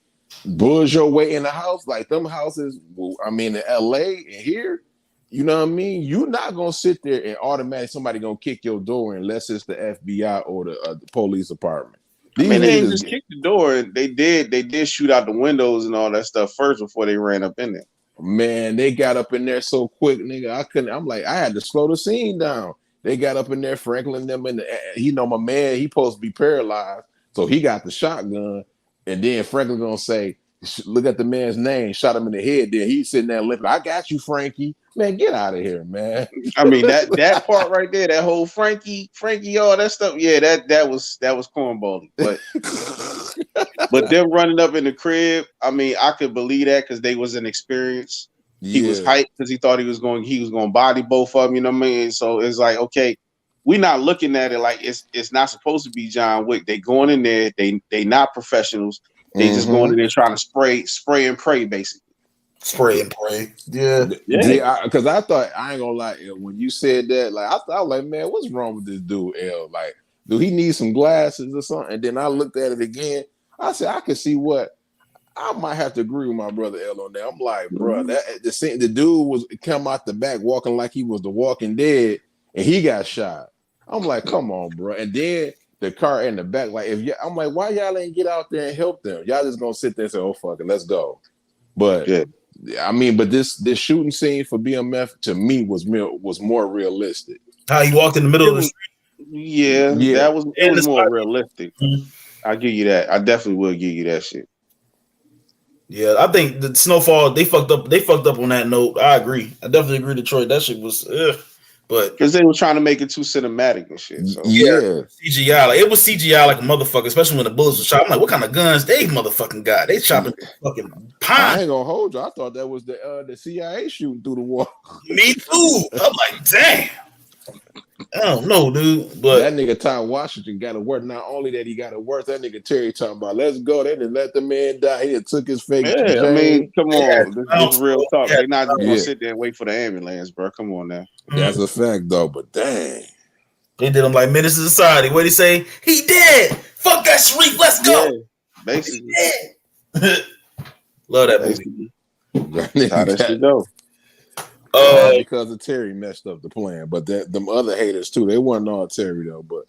buzz your way in the house? Like them houses, in LA and here, you know what I mean? You're not gonna sit there and automatically somebody gonna kick your door unless it's the FBI or the police department. They didn't just kick the door. They did shoot out the windows and all that stuff first before they ran up in there. Man, they got up in there so quick, nigga. I had to slow the scene down. They got up in there, Franklin them in my man, he supposed to be paralyzed. So he got the shotgun. And then Franklin gonna say, look at the man's name, shot him in the head. Then he's sitting there limping. I got you, Frankie. Man, get out of here, man. I mean, that part right there, that whole Frankie, all that stuff. Yeah, that was cornball. But them running up in the crib, I mean, I could believe that because they was inexperienced. Yeah. He was hyped because he thought he was going to body both of them. You know what I mean? So it's like, okay, we're not looking at it like it's not supposed to be John Wick. They going in there, they not professionals. They just going in there trying to spray and pray, basically. Spray and pray. Yeah. Because I thought, I ain't gonna lie, when you said that, like I thought, like, man, what's wrong with this dude, L? Like, do he need some glasses or something? And then I looked at it again. I said, I could see what. I might have to agree with my brother L on that. I'm like, bro, the dude was come out the back walking like he was the Walking Dead, and he got shot. I'm like, come on, bro. And then the car in the back, like, I'm like, why y'all ain't get out there and help them? Y'all just gonna sit there and say, oh fuck it, let's go. But I mean, but this shooting scene for BMF to me was more realistic. How he walked in the middle of the street. Yeah, Yeah. that was And more it's- realistic. Mhm. I give you that. I definitely will give you that shit. Yeah, I think the Snowfall they fucked up. They fucked up on that note. I agree. I definitely agree. Detroit, that shit was, but Because they were trying to make it too cinematic and shit. So Yeah. CGI, like it was CGI like a motherfucker, especially when the bullets were shot. I'm like, what kind of guns they motherfucking got? They chopping fucking I pine. ain't gonna hold you. I thought that was the CIA shooting through the wall. Me too. I'm like, damn. I don't know, dude, but That nigga Tom Washington got to work. Not only that he got to work, that nigga Terry talking about let's go. They didn't let the man die. He done took his fake. yeah, I mean, come on, this is real talk. Yeah. They're not just Yeah. gonna sit there and wait for the ambulance, bro. Come on now. That's a fact though. But dang, They did him like Menace to Society. What he say? He dead. Fuck that Sharif. Let's go. Basically, Love that movie. basically. that How nigga that got, shit go. because of Terry messed up the plan. But them other haters too. They wasn't all Terry though. But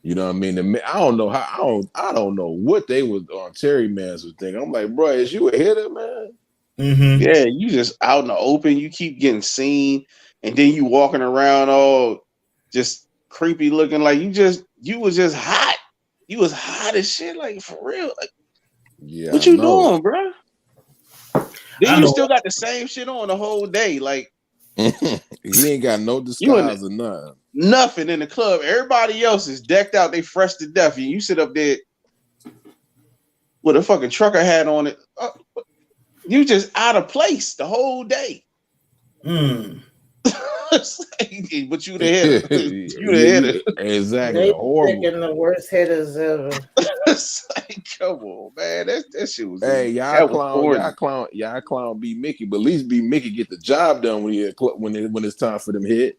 you know what I mean. I don't know how. I don't know what they was on Terry Mans was thinking. I'm like, bro, is you a hitter, man? Mm-hmm. Yeah, you just out in the open. You keep getting seen, and then you walking around all just creepy looking. Like you was just hot. You was hot as shit. Like for real. Like, Yeah. what I you know. doing, bro? I Then you know. still got the same shit on the whole day. Like He ain't got no disguise or nothing. nothing in the club. Everybody else is decked out. They fresh to death. And you sit up there with a fucking trucker hat on it. You just out of place the whole day. Mm. But you the hitter. You the hitter. Exactly. They Horrible. picking the worst hitters ever. It's like, come on, man. That shit was. Hey, that was y'all clown B Mickey, but at least B Mickey get the job done when it's time for them hit.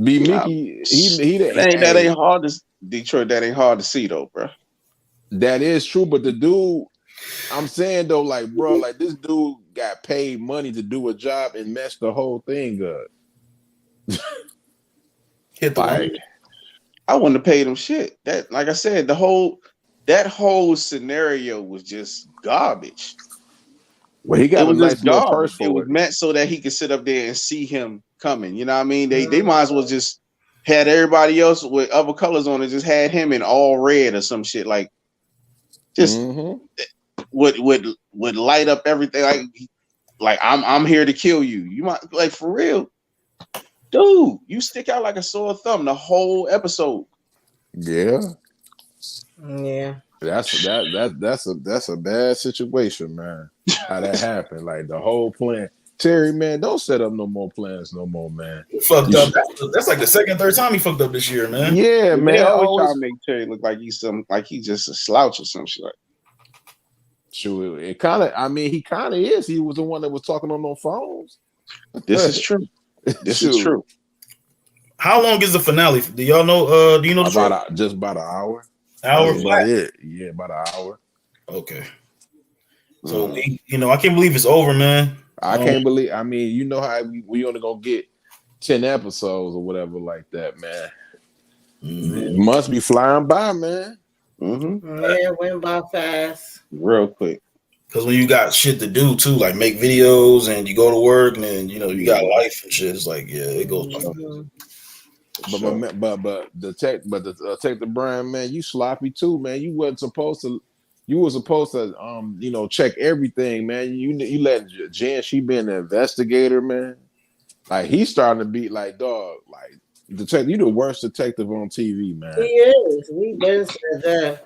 B Mickey, that ain't hard to Detroit. That ain't hard to see though, bro. That is true, but the dude, I'm saying though, like bro, like this dude got paid money to do a job and messed the whole thing up. Hit the Like, I wouldn't have paid him shit. That, like I said, that whole scenario was just garbage. well, he got a nice little purse It for was it. meant so that he could sit up there and see him coming. You know what I mean? They might as well just had everybody else with other colors on it, just had him in all red or some shit. Like just would light up everything. Like I'm here to kill you. You might like for real. Dude, you stick out like a sore thumb the whole episode. Yeah. Yeah. That's a bad situation, man. How that happened. Like the whole plan. Terry, man, don't set up no more plans no more, man. He fucked up. That's like the second, third time he fucked up this year, man. Yeah, man. They always always try to make Terry look like he's just a slouch or some shit. Sure, it kind of. I mean, he kind of is. He was the one that was talking on those phones. This is true. This is true. How long is the finale? Do y'all know? Do you know the truth? Just about an hour. Hour That's flat. about it. Yeah, about an hour. Okay. So I can't believe it's over, man. I can't believe. I mean, you know how we only gonna get 10 episodes or whatever like that, man. It must be flying by, man. Mm-hmm. Yeah, it went by fast. Real quick. Because when you got shit to do too, like make videos and you go to work and then you got life and shit, it's like it goes. Mhm. But the Detective Brian, man, you sloppy too, man. You wasn't supposed to. You were supposed to, check everything, man. You let Jen, she been an investigator, man. Like he's starting to be like, dog, like detective. You the worst detective on TV, man. He is. We been said that.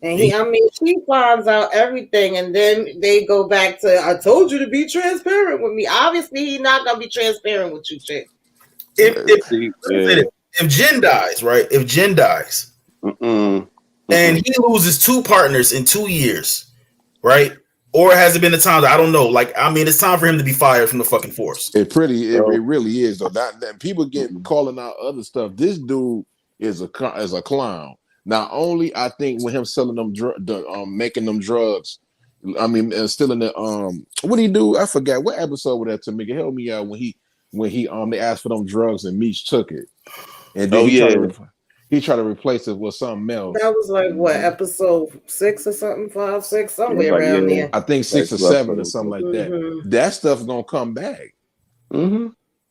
And she finds out everything, and then they go back to, I told you to be transparent with me. Obviously, he's not gonna be transparent with you, chick. If Jen dies, right? If Jen dies, and he loses 2 partners in 2 years, right? Or has it been the time that I don't know? Like, I mean, it's time for him to be fired from the fucking force. It really is though. That people get calling out other stuff. This dude is a clown. Not only I think with him selling them making them drugs. I mean, stealing the what did he do? I forgot what episode was that. To make it help me out when he they asked for them drugs and Meech took it, and then he tried to replace it with something else. That was like what, episode 6 or something, 5, 6, somewhere around there. I think 6 or 7 or something like that. That stuff's gonna come back. Mm-hmm.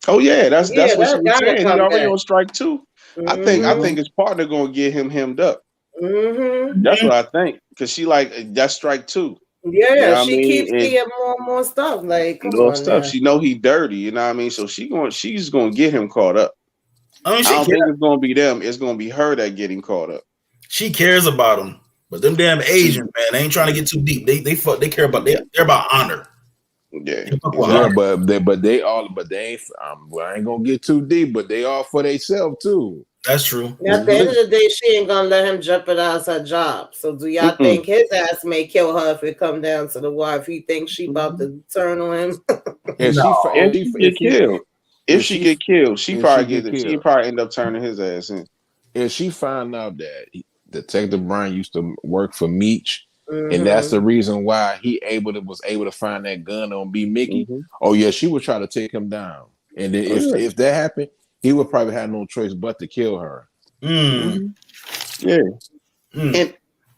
Oh yeah, that's Yeah, what she that was gotta saying. He come already back. on strike 2. I think his partner gonna get him hemmed up. That's what I think. Cause she like that's strike 2. Yeah, You know what I she keeps mean? And seeing more and more stuff. Like, come little on stuff. now. She know he dirty, you know what I mean? So she's gonna get him caught up. I mean, I don't think it's gonna be them. It's gonna be her that get him caught up. she cares about him, but them damn Asians, man, they ain't trying to get too deep. They care about they're about honor. Yeah, Yeah, but they ain't. Well, I ain't gonna get too deep, but they all for themselves too. That's true. At the end of the day, she ain't gonna let him jeopardize her job. So do y'all think his ass may kill her if it come down to the wire? If he thinks she about to turn on him? If she get killed, she probably end up turning his ass in. If she find out that Detective Brian used to work for Meech, and that's the reason why he was able to find that gun on B. Mickey. Oh yeah, she would try to take him down, and then if that happened, he would probably have no choice but to kill her. Yeah. And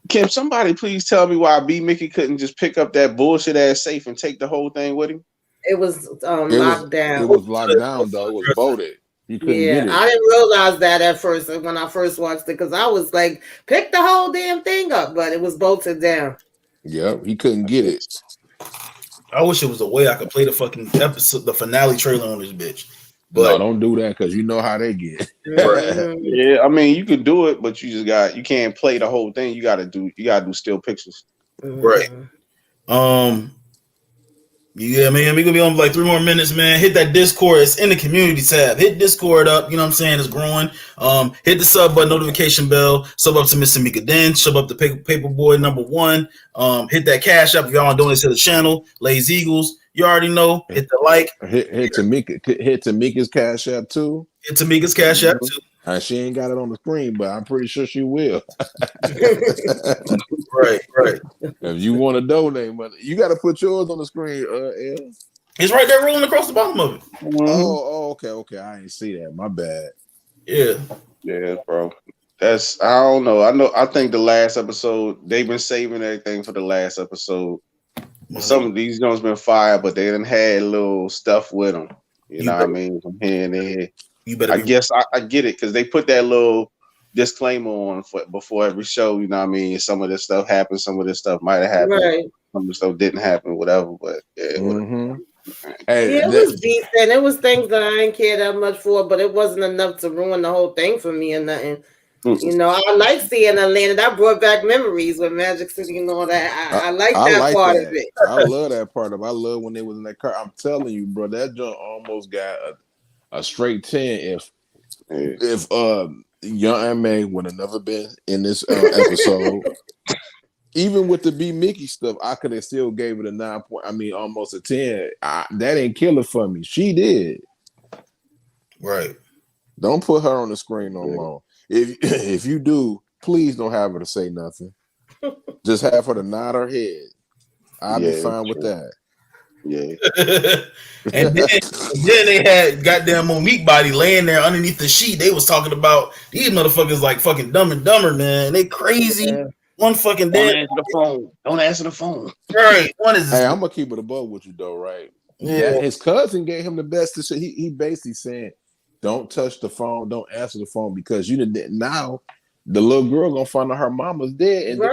can somebody please tell me why B. Mickey couldn't just pick up that bullshit ass safe and take the whole thing with him? It was locked down. It was locked down though. It was bolted. You couldn't get it. I didn't realize that at first when I first watched it because I was like, pick the whole damn thing up, but it was bolted down. Yep, he couldn't get it. I wish it was a way I could play the fucking episode, the finale trailer on this bitch. But no, don't do that because you know how they get. Yeah, I mean you could do it, but you can't play the whole thing. You gotta do still pictures. Right. Yeah, man, we're gonna be on like 3 more minutes, man. Hit that Discord. It's in the community tab. Hit Discord up, you know what I'm saying? It's growing. Hit the sub button, notification bell, sub up to Mr. Mika Den, sub up to Paperboy #1. Hit that cash app if y'all want to donate to the channel. Lays Eagles. You already know. Hit the like. Hit Tamika's cash app too. Hit Tamika's cash app too. She ain't got it on the screen, but I'm pretty sure she will. Right. If you want to donate money, you got to put yours on the screen. L. It's right there rolling across the bottom of it. Okay. I ain't see that. My bad. Yeah, bro. I don't know. I think the last episode they've been saving everything for the last episode. Some of these joints been fired, but they done had little stuff with them. You know what I mean? From here and there. I guess I get it because they put that little disclaimer on before every show. You know what I mean? Some of this stuff happened. Some of this stuff might have happened. Right. Some of the stuff didn't happen. Whatever. But It was decent. It was things that I didn't care that much for, but it wasn't enough to ruin the whole thing for me or nothing. You know, I like seeing Atlanta. That brought back memories with Magic City and all that. I like that part of it. I love that part of it. I love when they was in that car. I'm telling you, bro, that joint almost got a straight 10 if Young Ma would have never been in this episode. Even with the B Mickey stuff, I could have still gave it a 9 point. I mean, almost a 10. That ain't killer for me. She did. Right. Don't put her on the screen no more. If you do, please don't have her to say nothing. Just have her to nod her head. I'll be fine with that. Yeah. And then they had goddamn Monique body laying there underneath the sheet. They was talking about these motherfuckers like fucking Dumb and Dumber, man. They crazy. Yeah. One fucking day. Don't answer the phone. Right. One is. Hey, I'm gonna keep it above with you though, right? Yeah. His cousin gave him the best. He basically saying, "Don't touch the phone. Don't answer the phone because you didn't." Now the little girl gonna find out her mama's dead, and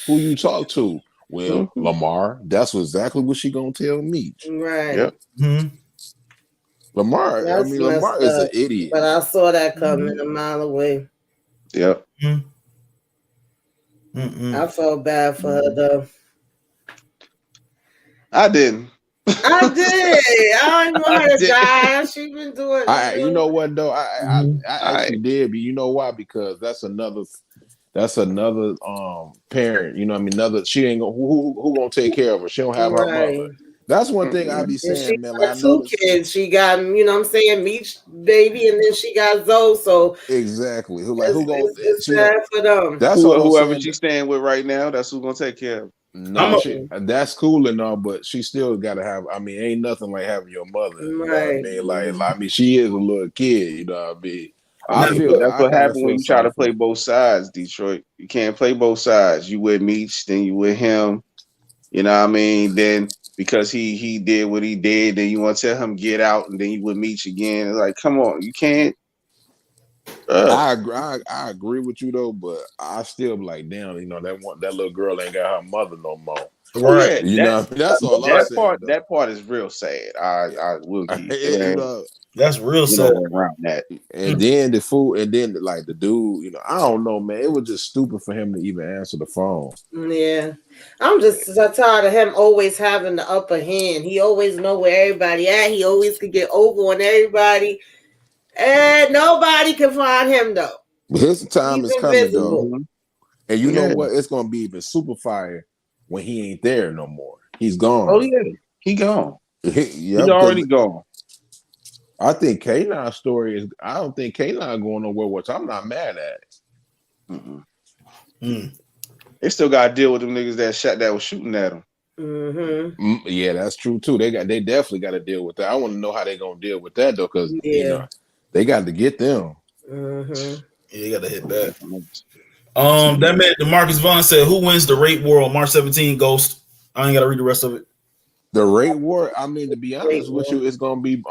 who you talk to. Well, Lamar, that's exactly what she gonna tell me. Right. Yep. Lamar, Lamar is an idiot. But I saw that coming a mile away. Yep. I felt bad for her though. I didn't. I did. I didn't want her to die. She been doing. You know what though? I actually did, but you know why? Because that's another parent. You know what I mean? She ain't gonna who gonna take care of her? She don't have her mother. That's one thing I be saying, she man. Got two kids. She got, you know what I'm saying, Meech baby, and then she got Zoe. So exactly. Who gonna? It's bad for them. That's whoever she's staying with right now. That's who's gonna take care of her. No, that's cool and all, but she still gotta have. I mean, ain't nothing like having your mother. You know what I mean? Like, she is a little kid. You know what I mean? That's what happens when you try to play both sides, Detroit. You can't play both sides. You with Meech, then you with him. You know what I mean? Then because he did what he did. Then you want to tell him get out, and then you would meet you again. It's like, come on, you can't. I agree with you though, but I still be like, damn, you know that little girl ain't got her mother no more. Right. You know, that's all I'm saying. That part is real sad. I will give you that. That's real sad. Around that. And then the food, and then like the dude, you know, I don't know, man. It was just stupid for him to even answer the phone. Yeah, I'm just so tired of him always having the upper hand. He always know where everybody at. He always could get over on everybody, and nobody can find him though. But his time He's is coming invisible. though, and you know what? It's gonna be even super fire when he ain't there no more. He's gone. Oh yeah, he gone. He's already gone. I think K9's story is. I don't think K9 going nowhere, which I'm not mad at. They still got to deal with them niggas that was shooting at them. Yeah, that's true too. They definitely got to deal with that. I want to know how they gonna deal with that though, because you know they got to get them. Yeah, they got to hit back. That man, DeMarcus Vaughn said, "Who wins the rate war on March 17?" Ghost. I ain't got to read the rest of it. The rate war. I mean, to be honest with you, it's gonna be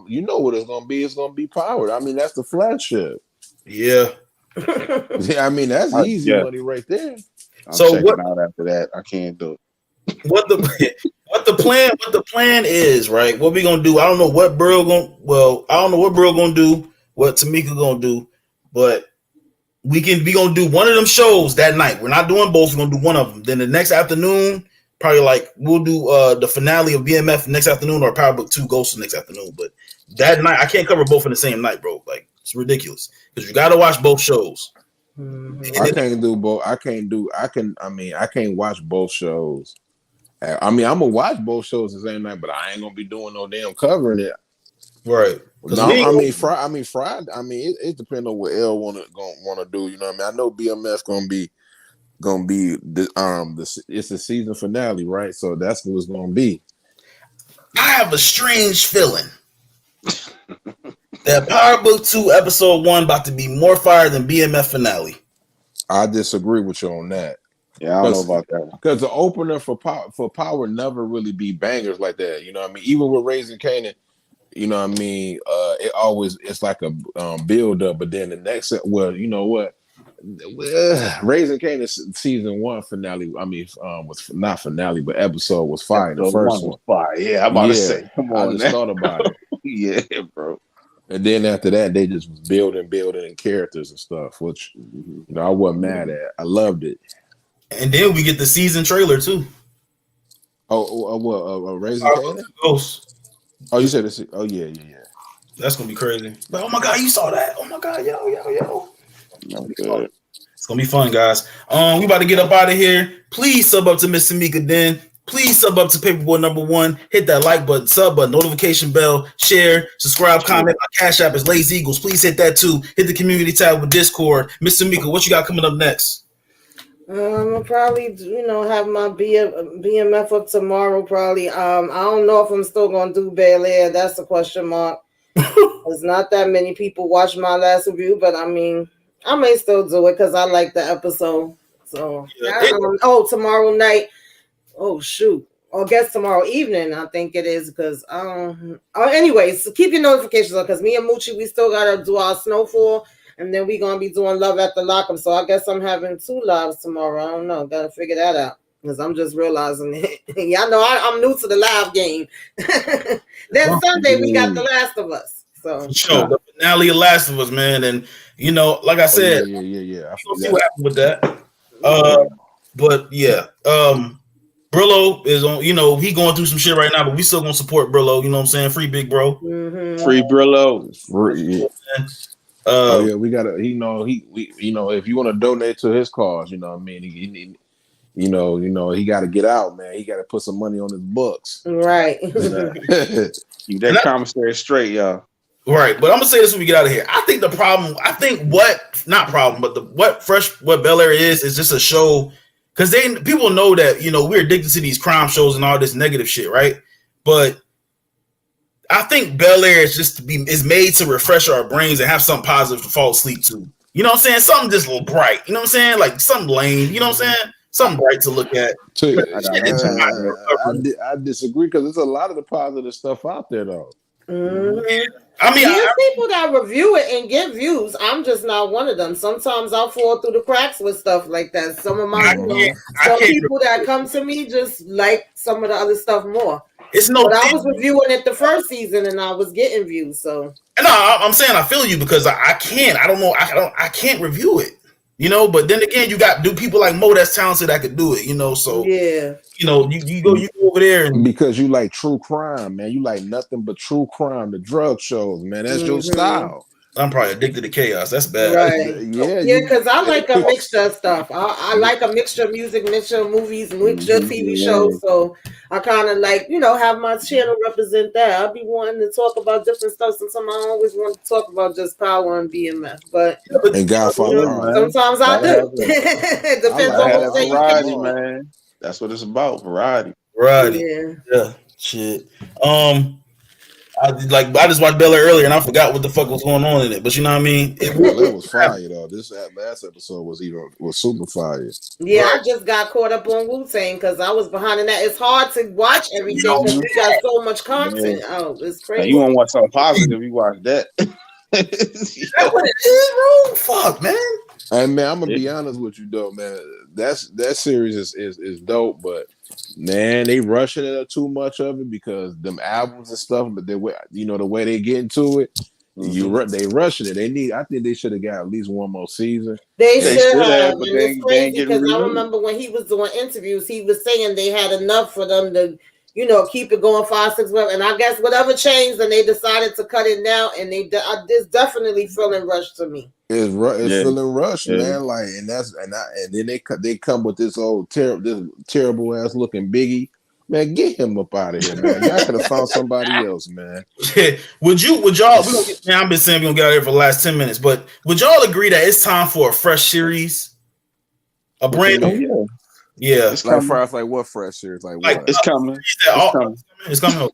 you know what it's gonna be. It's gonna be Powered. I mean, that's the flagship. Yeah. I mean, that's easy money right there. So what? Out after that, I can't do it. What the plan is, right? What we gonna do? I don't know what Burrow gonna do. What Tamika gonna do, but we gonna do one of them shows that night. We're not doing both. We're gonna do one of them. Then the next afternoon, probably like we'll do the finale of BMF next afternoon or Power Book 2 Ghosts next afternoon. But that night, I can't cover both in the same night, bro. Like it's ridiculous because you got to watch both shows. I can't do both. I can't watch both shows. I mean, I'm gonna watch both shows the same night, but I ain't gonna be doing no damn covering it. Right. No, Friday. I mean, it depends on what L wanna do. You know what I mean? I know BMS gonna be it's the season finale, right? So that's what it's gonna be. I have a strange feeling that Power Book 2 episode 1 about to be more fire than BMF finale. I disagree with you on that. Yeah, I don't know about that. Because the opener for Power never really be bangers like that. You know what I mean? Even with Raising Kanan, you know what I mean? It's like a build up, but then the next, well, you know what? Raising Kanan season 1 finale. I mean, was not finale, but episode was fire. The first one was fire. Yeah, I'm about to say. Come on, I just thought about it. Yeah, bro. And then after that, they just was building and characters and stuff, which you know I wasn't mad at. I loved it. And then we get the season trailer too. Raising Kanan? Ghost. Oh, you said this? Oh yeah. That's gonna be crazy. But oh my god, you saw that? Oh my god, yo. It's gonna be fun, guys. We about to get up out of here. Please sub up to Miss Tamika Den. Please sub up to Paperboy Number 1. Hit that like button, sub button, notification bell, share, subscribe, comment. My Cash App is Lazy Eagles. Please hit that too. Hit the community tab with Discord. Miss Tamika, what you got coming up next? I'll probably, have my BMF up tomorrow. Probably. I don't know if I'm still gonna do Bel Air. That's a question mark. There's not that many people watch my last review, but I mean, I may still do it because I like the episode. So, tomorrow night. Oh shoot! Or I guess tomorrow evening. I think it is because anyways, so keep your notifications on because me and Moochie, we still gotta do our Snowfall. And then we're going to be doing Love at the Lockup. So I guess I'm having 2 lives tomorrow. I don't know. Got to figure that out. Because I'm just realizing it. Y'all know I'm new to the live game. Then Sunday, we got The Last of Us. So the finale of Last of Us, man. And, like I said, yeah. We'll see what happened with that. But, yeah. Brillo is on, he going through some shit right now, but we still going to support Brillo. You know what I'm saying? Free Big Bro. Mm-hmm. Free Brillo. Free. We gotta. If you want to donate to his cause, you know what I mean. He got to get out, man. He got to put some money on his books, right? Keep that commissary straight, y'all. Right, but I'm gonna say this when we get out of here. I think what Bel Air is just a show because people know that we're addicted to these crime shows and all this negative shit, right? But I think Bel Air is made to refresh our brains and have something positive to fall asleep to. You know what I'm saying? Something just a little bright. You know what I'm saying? Like something lame. You know what I'm saying? something bright to look at. I got you. I disagree because there's a lot of the positive stuff out there though. Mm-hmm. I mean, there's people that review it and get views. I'm just not one of them. Sometimes I'll fall through the cracks with stuff like that. Some of my people that come to me just like some of the other stuff more. But I was reviewing it the first season and I was getting views. So no, I'm saying I feel you because I can't. I don't know. I can't review it. You know, but then again, you got people like Mo that's talented that could do it. You know, so yeah. You know, you go over there and because you like true crime, man. You like nothing but true crime, the drug shows, man. That's your style. I'm probably addicted to chaos. That's bad. Right. Yeah, because I like a mixture of stuff. I like a mixture of music, mixture of movies, mixture of TV shows. So I kind of like, have my channel represent that. I'll be wanting to talk about different stuff. Sometimes I always want to talk about just Power and BMF. But and Godfather. Sometimes I do. It depends on what day variety, man. That's what it's about. Variety. Yeah. Shit. I just watched Bel Air earlier and I forgot what the fuck was going on in it. But you know what I mean? It was fire though. This last episode was super fire. Yeah, I just got caught up on Wu-Tang because I was behind in that. It's hard to watch everything because we got so much content. Yeah. Oh, it's crazy. Now, you want to watch something positive? You watch that. That's what it is, bro. Fuck, man. Hey man, I'm gonna be honest with you though, man. That series is dope, but man, they rushing it up too much of it because them albums and stuff. But the way they get into it, they rushing it. I think they should have got at least one more season. They should have. But it's crazy because I remember when he was doing interviews, he was saying they had enough for them to, keep it going 5, 6 months. And I guess whatever changed, and they decided to cut it now. And it's definitely feeling rushed to me. It's feeling rushed, man. Like, and then they come with this terrible ass looking Biggie. Man, get him up out of here, man. Y'all could have found somebody else, man. Would y'all? I've been saying we're gonna get out of here for the last 10 minutes, but would y'all agree that it's time for a fresh series, a brand new? Yeah, it's like fresh. Like what fresh series? Like what? It's coming. It's coming.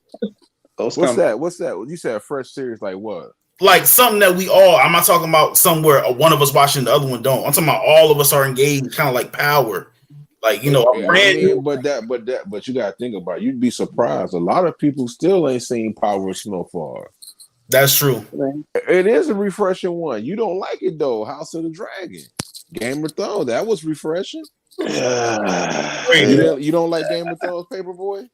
What's that? You said a fresh series? Like what? Like something that we all. I'm not talking about somewhere one of us watching, the other one don't. I'm talking about all of us are engaged, kind of like Power. Like brand new. But you gotta think about it. You'd be surprised. A lot of people still ain't seen Power of Snowfall. That's true. It is a refreshing one. You don't like it though. House of the Dragon, Game of Thrones. That was refreshing. You don't like Game of Thrones, Paperboy?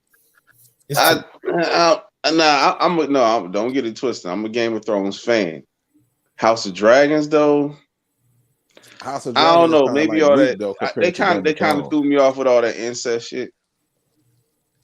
Don't get it twisted. I'm a Game of Thrones fan. House of Dragons, though. I don't know. Maybe all that. They kind of threw me off with all that incest shit.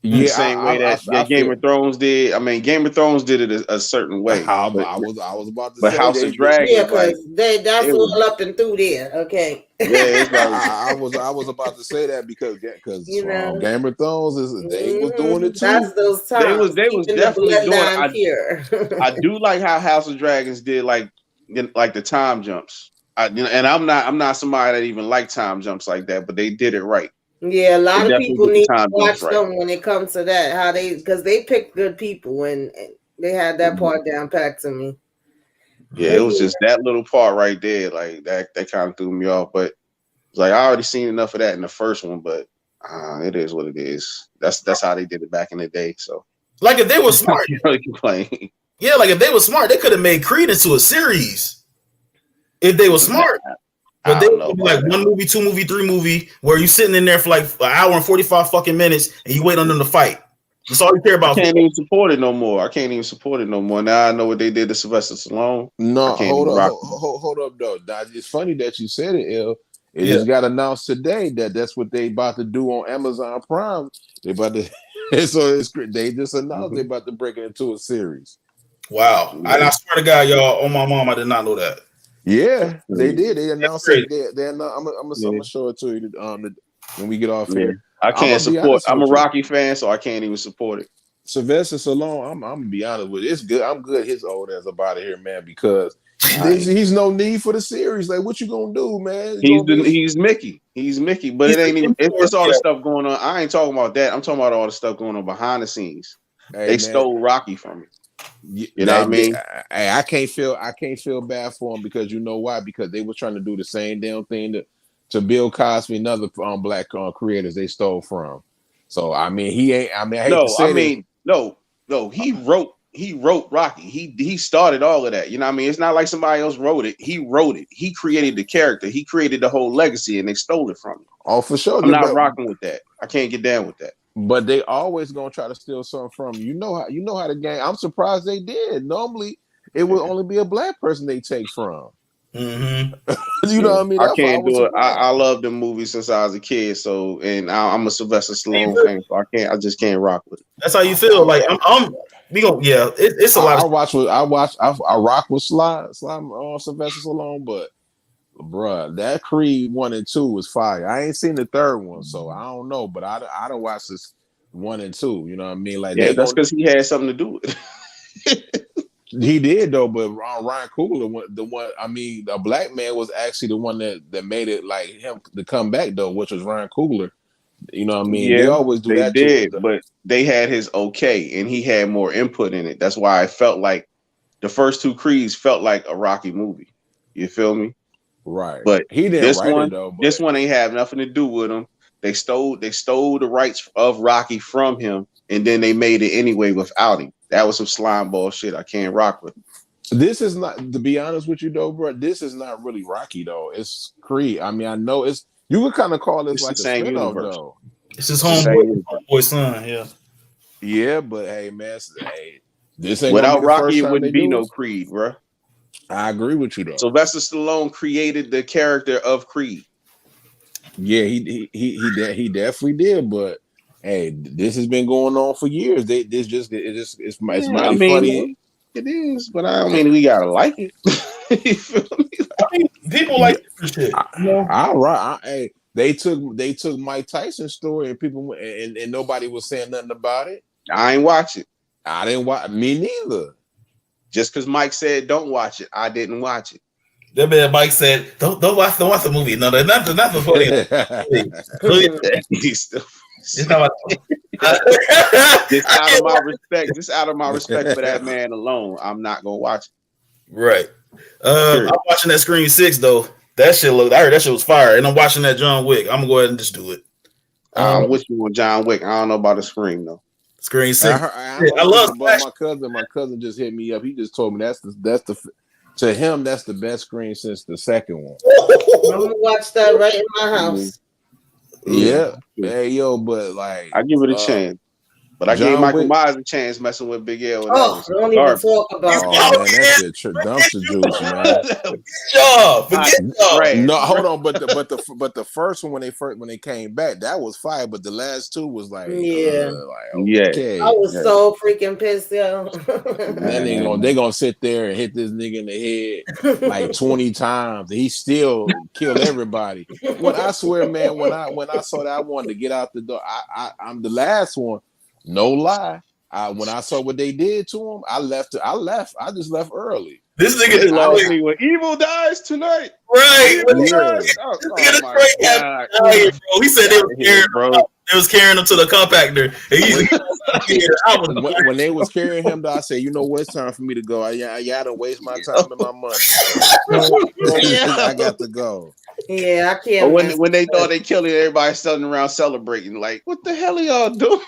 Yeah, the same way that Game of Thrones did. I mean, Game of Thrones did it a certain way. I was about to say House of Dragons. Yeah, because that's all up and through there. Okay. Yeah, I was about to say that because Game of Thrones they was doing it too. That's those times. They was definitely doing it. I do like how House of Dragons did like the time jumps. And I'm not somebody that even like time jumps like that, but they did it right. Yeah, a lot of people need to watch them when it comes to that. Because they picked good people and they had that part down packed to me. Yeah, it was just that little part right there, like that kind of threw me off. But it's like I already seen enough of that in the first one, but it is what it is. That's how they did it back in the day. So, like if they were smart, yeah, like if they were smart, they could have made Creed into a series. If they were smart. But they would be like 1 movie, 2 movie, 3 movie, where you sitting in there for like an hour and 45 fucking minutes and you wait on them to fight. That's all you care about. I can't even support it no more. Now I know what they did to Sylvester Stallone. No, hold up, though. It's funny that you said it, El. It just got announced today that's what they about to do on Amazon Prime. They about to, they just announced they about to break it into a series. Wow. And I swear to God, y'all, on my mom, I did not know that. Yeah, they did. They announced it. I'm gonna show it to you when we get off here. I can't support. I'm a Rocky fan, so I can't even support it. Sylvester Stallone, I'm gonna be honest with you. It's good. I'm good. His old ass up out of here, man, because he's no need for the series. Like, what you gonna do, man? He's Mickey. He's Mickey, but it ain't even. It's all the stuff going on. I ain't talking about that. I'm talking about all the stuff going on behind the scenes. They stole Rocky from me. You know what I mean? I can't feel bad for him because you know why? Because they were trying to do the same damn thing to Bill Cosby and other black creators they stole from. So I mean, he ain't. I mean, I hate to say this. No. He wrote Rocky. He started all of that. You know what I mean? It's not like somebody else wrote it. He wrote it. He created the character. He created the whole legacy, and they stole it from him. Oh, for sure. I'm not rocking with that. I can't get down with that. But they always gonna try to steal something from you. You know how the game. I'm surprised they did. Normally, it would only be a black person they take from. Mm-hmm. You know what I mean? I can't do it. I love the movie since I was a kid. So, and I'm a Sylvester Stallone fan. So I just can't rock with it. That's how you feel. Like it's a lot. I rock with Sylvester Stallone, but bruh, that Creed 1 and 2 was fire. I ain't seen the third one, so I don't know. But I don't watch this 1 and 2. You know what I mean? Like, yeah, that's because he had something to do with it. He did though, but Ryan Coogler, a black man was actually the one that made it like him to come back though, which was Ryan Coogler. You know what I mean? Yeah, they always do that. They did, but they had his okay, and he had more input in it. That's why I felt like the first two Creeds felt like a Rocky movie. You feel me? Right. But he didn't write it though. This one ain't have nothing to do with him. They stole the rights of Rocky from him, and then they made it anyway without him. That was some slime ball shit. I can't rock with. This is not, to be honest with you though, bro. This is not really Rocky though. It's Creed. I mean, I know it's. You would kind of call this like a spin-off though. It's his homeboy son. Yeah. Yeah, but hey, man, this ain't without Rocky. It wouldn't be no Creed, bro. I agree with you though. Sylvester Stallone created the character of Creed. Yeah, he definitely did, but. Hey, this has been going on for years. It's mighty funny. It is, but I don't mean we gotta like it. You feel me? I mean, people like this shit. All right. They took Mike Tyson's story and people and nobody was saying nothing about it. I ain't watch it. I didn't watch. Me neither. Just because Mike said don't watch it, I didn't watch it. That man Mike said don't watch the movie. No, there's nothing funny. Just out of my respect for that man alone, I'm not gonna watch it. Right. I'm watching that Scream 6 though. That shit I heard that shit was fire, and I'm watching that John Wick. I'm gonna go ahead and just do it. I'm with you on John Wick. I don't know about the Scream though. Scream 6. I love my cousin just hit me up. He just told me that's to him that's the best Scream since the second one. I'm gonna watch that right in my house. Yeah. Hey yo, but like I give it a chance. But I gave Michael Myers a chance messing with Big L. Don't even talk about man, that shit dumpster juice, man. Forget No, hold on, but the first one when they came back, that was fire. But the last two was like, okay. I was so freaking pissed, yo. Then they gonna sit there and hit this nigga in the head like 20 times. And he still killed everybody. When I swear, man, when I saw that, I wanted to get out the door. I'm the last one. No lie. When I saw what they did to him, I left. I just left early. This nigga lost me when Evil dies tonight. Right. Yeah. Bro. He said they was carrying him to the compactor. When they was carrying him, I said, you know what? It's time for me to go. Y'all don't waste my time and my money. I got to go. Yeah, I can't. When they thought they killed it, everybody standing around celebrating. Like, what the hell are y'all doing?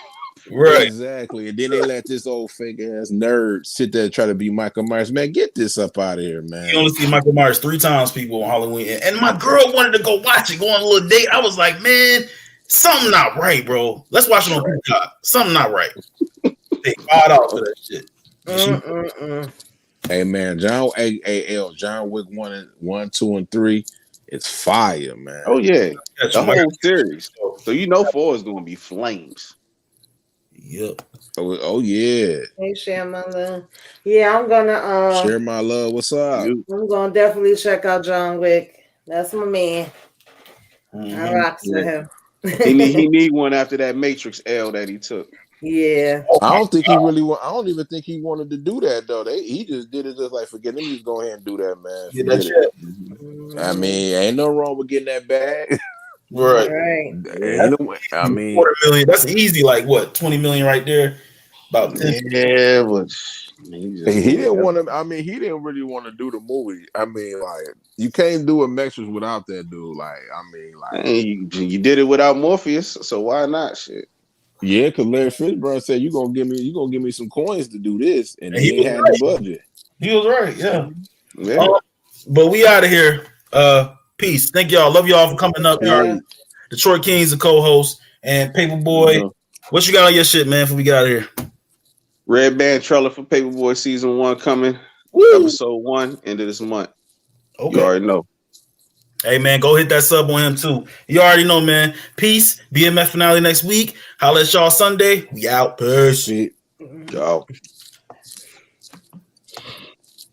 Right. Exactly. And then they let this old fake ass nerd sit there and try to be Michael Myers. Man, get this up out of here, man. You only see Michael Myers 3 times, people, on Halloween. And my girl wanted to go watch it, go on a little date. I was like, man, something not right, bro. Let's watch it on Peacock. Something not right. They $5 for that shit. Hey man, John Wick 1, 2, and 3. It's fire, man. Oh yeah. The whole series. So you know 4 is gonna be flames. Yep. Oh yeah. Hey, share my love. Yeah, I'm gonna share my love. What's up? I'm gonna definitely check out John Wick. That's my man. I rocks with him. he need one after that Matrix L that he took. Yeah. I don't think he really I don't even think he wanted to do that though. He just did it just like forget. Let me just go ahead and do that, man. I mean, ain't no wrong with getting that bag. Right. I mean, $250,000. That's easy. Like what? 20 million right there. About 10. Yeah, but He didn't want to. I mean, he didn't really want to do the movie. I mean, like you can't do a Matrix without that dude. Like, I mean, like you did it without Morpheus, so why not? Shit. Yeah, because Larry Fishburne said you gonna give me some coins to do this, and he he ain't had right. the budget. He was right, yeah. Yeah. But we out of here. Peace. Thank y'all. Love y'all for coming up. Detroit Kings, the co-host, and Paperboy. What you got on your shit, man? Before we get out of here. Red Band trailer for Paperboy season 1 coming. Woo! Episode 1 end of this month. Okay. You already know. Hey man, go hit that sub on him too. You already know, man. Peace. BMF finale next week. Holla at y'all Sunday. We out. Peace. Y'all.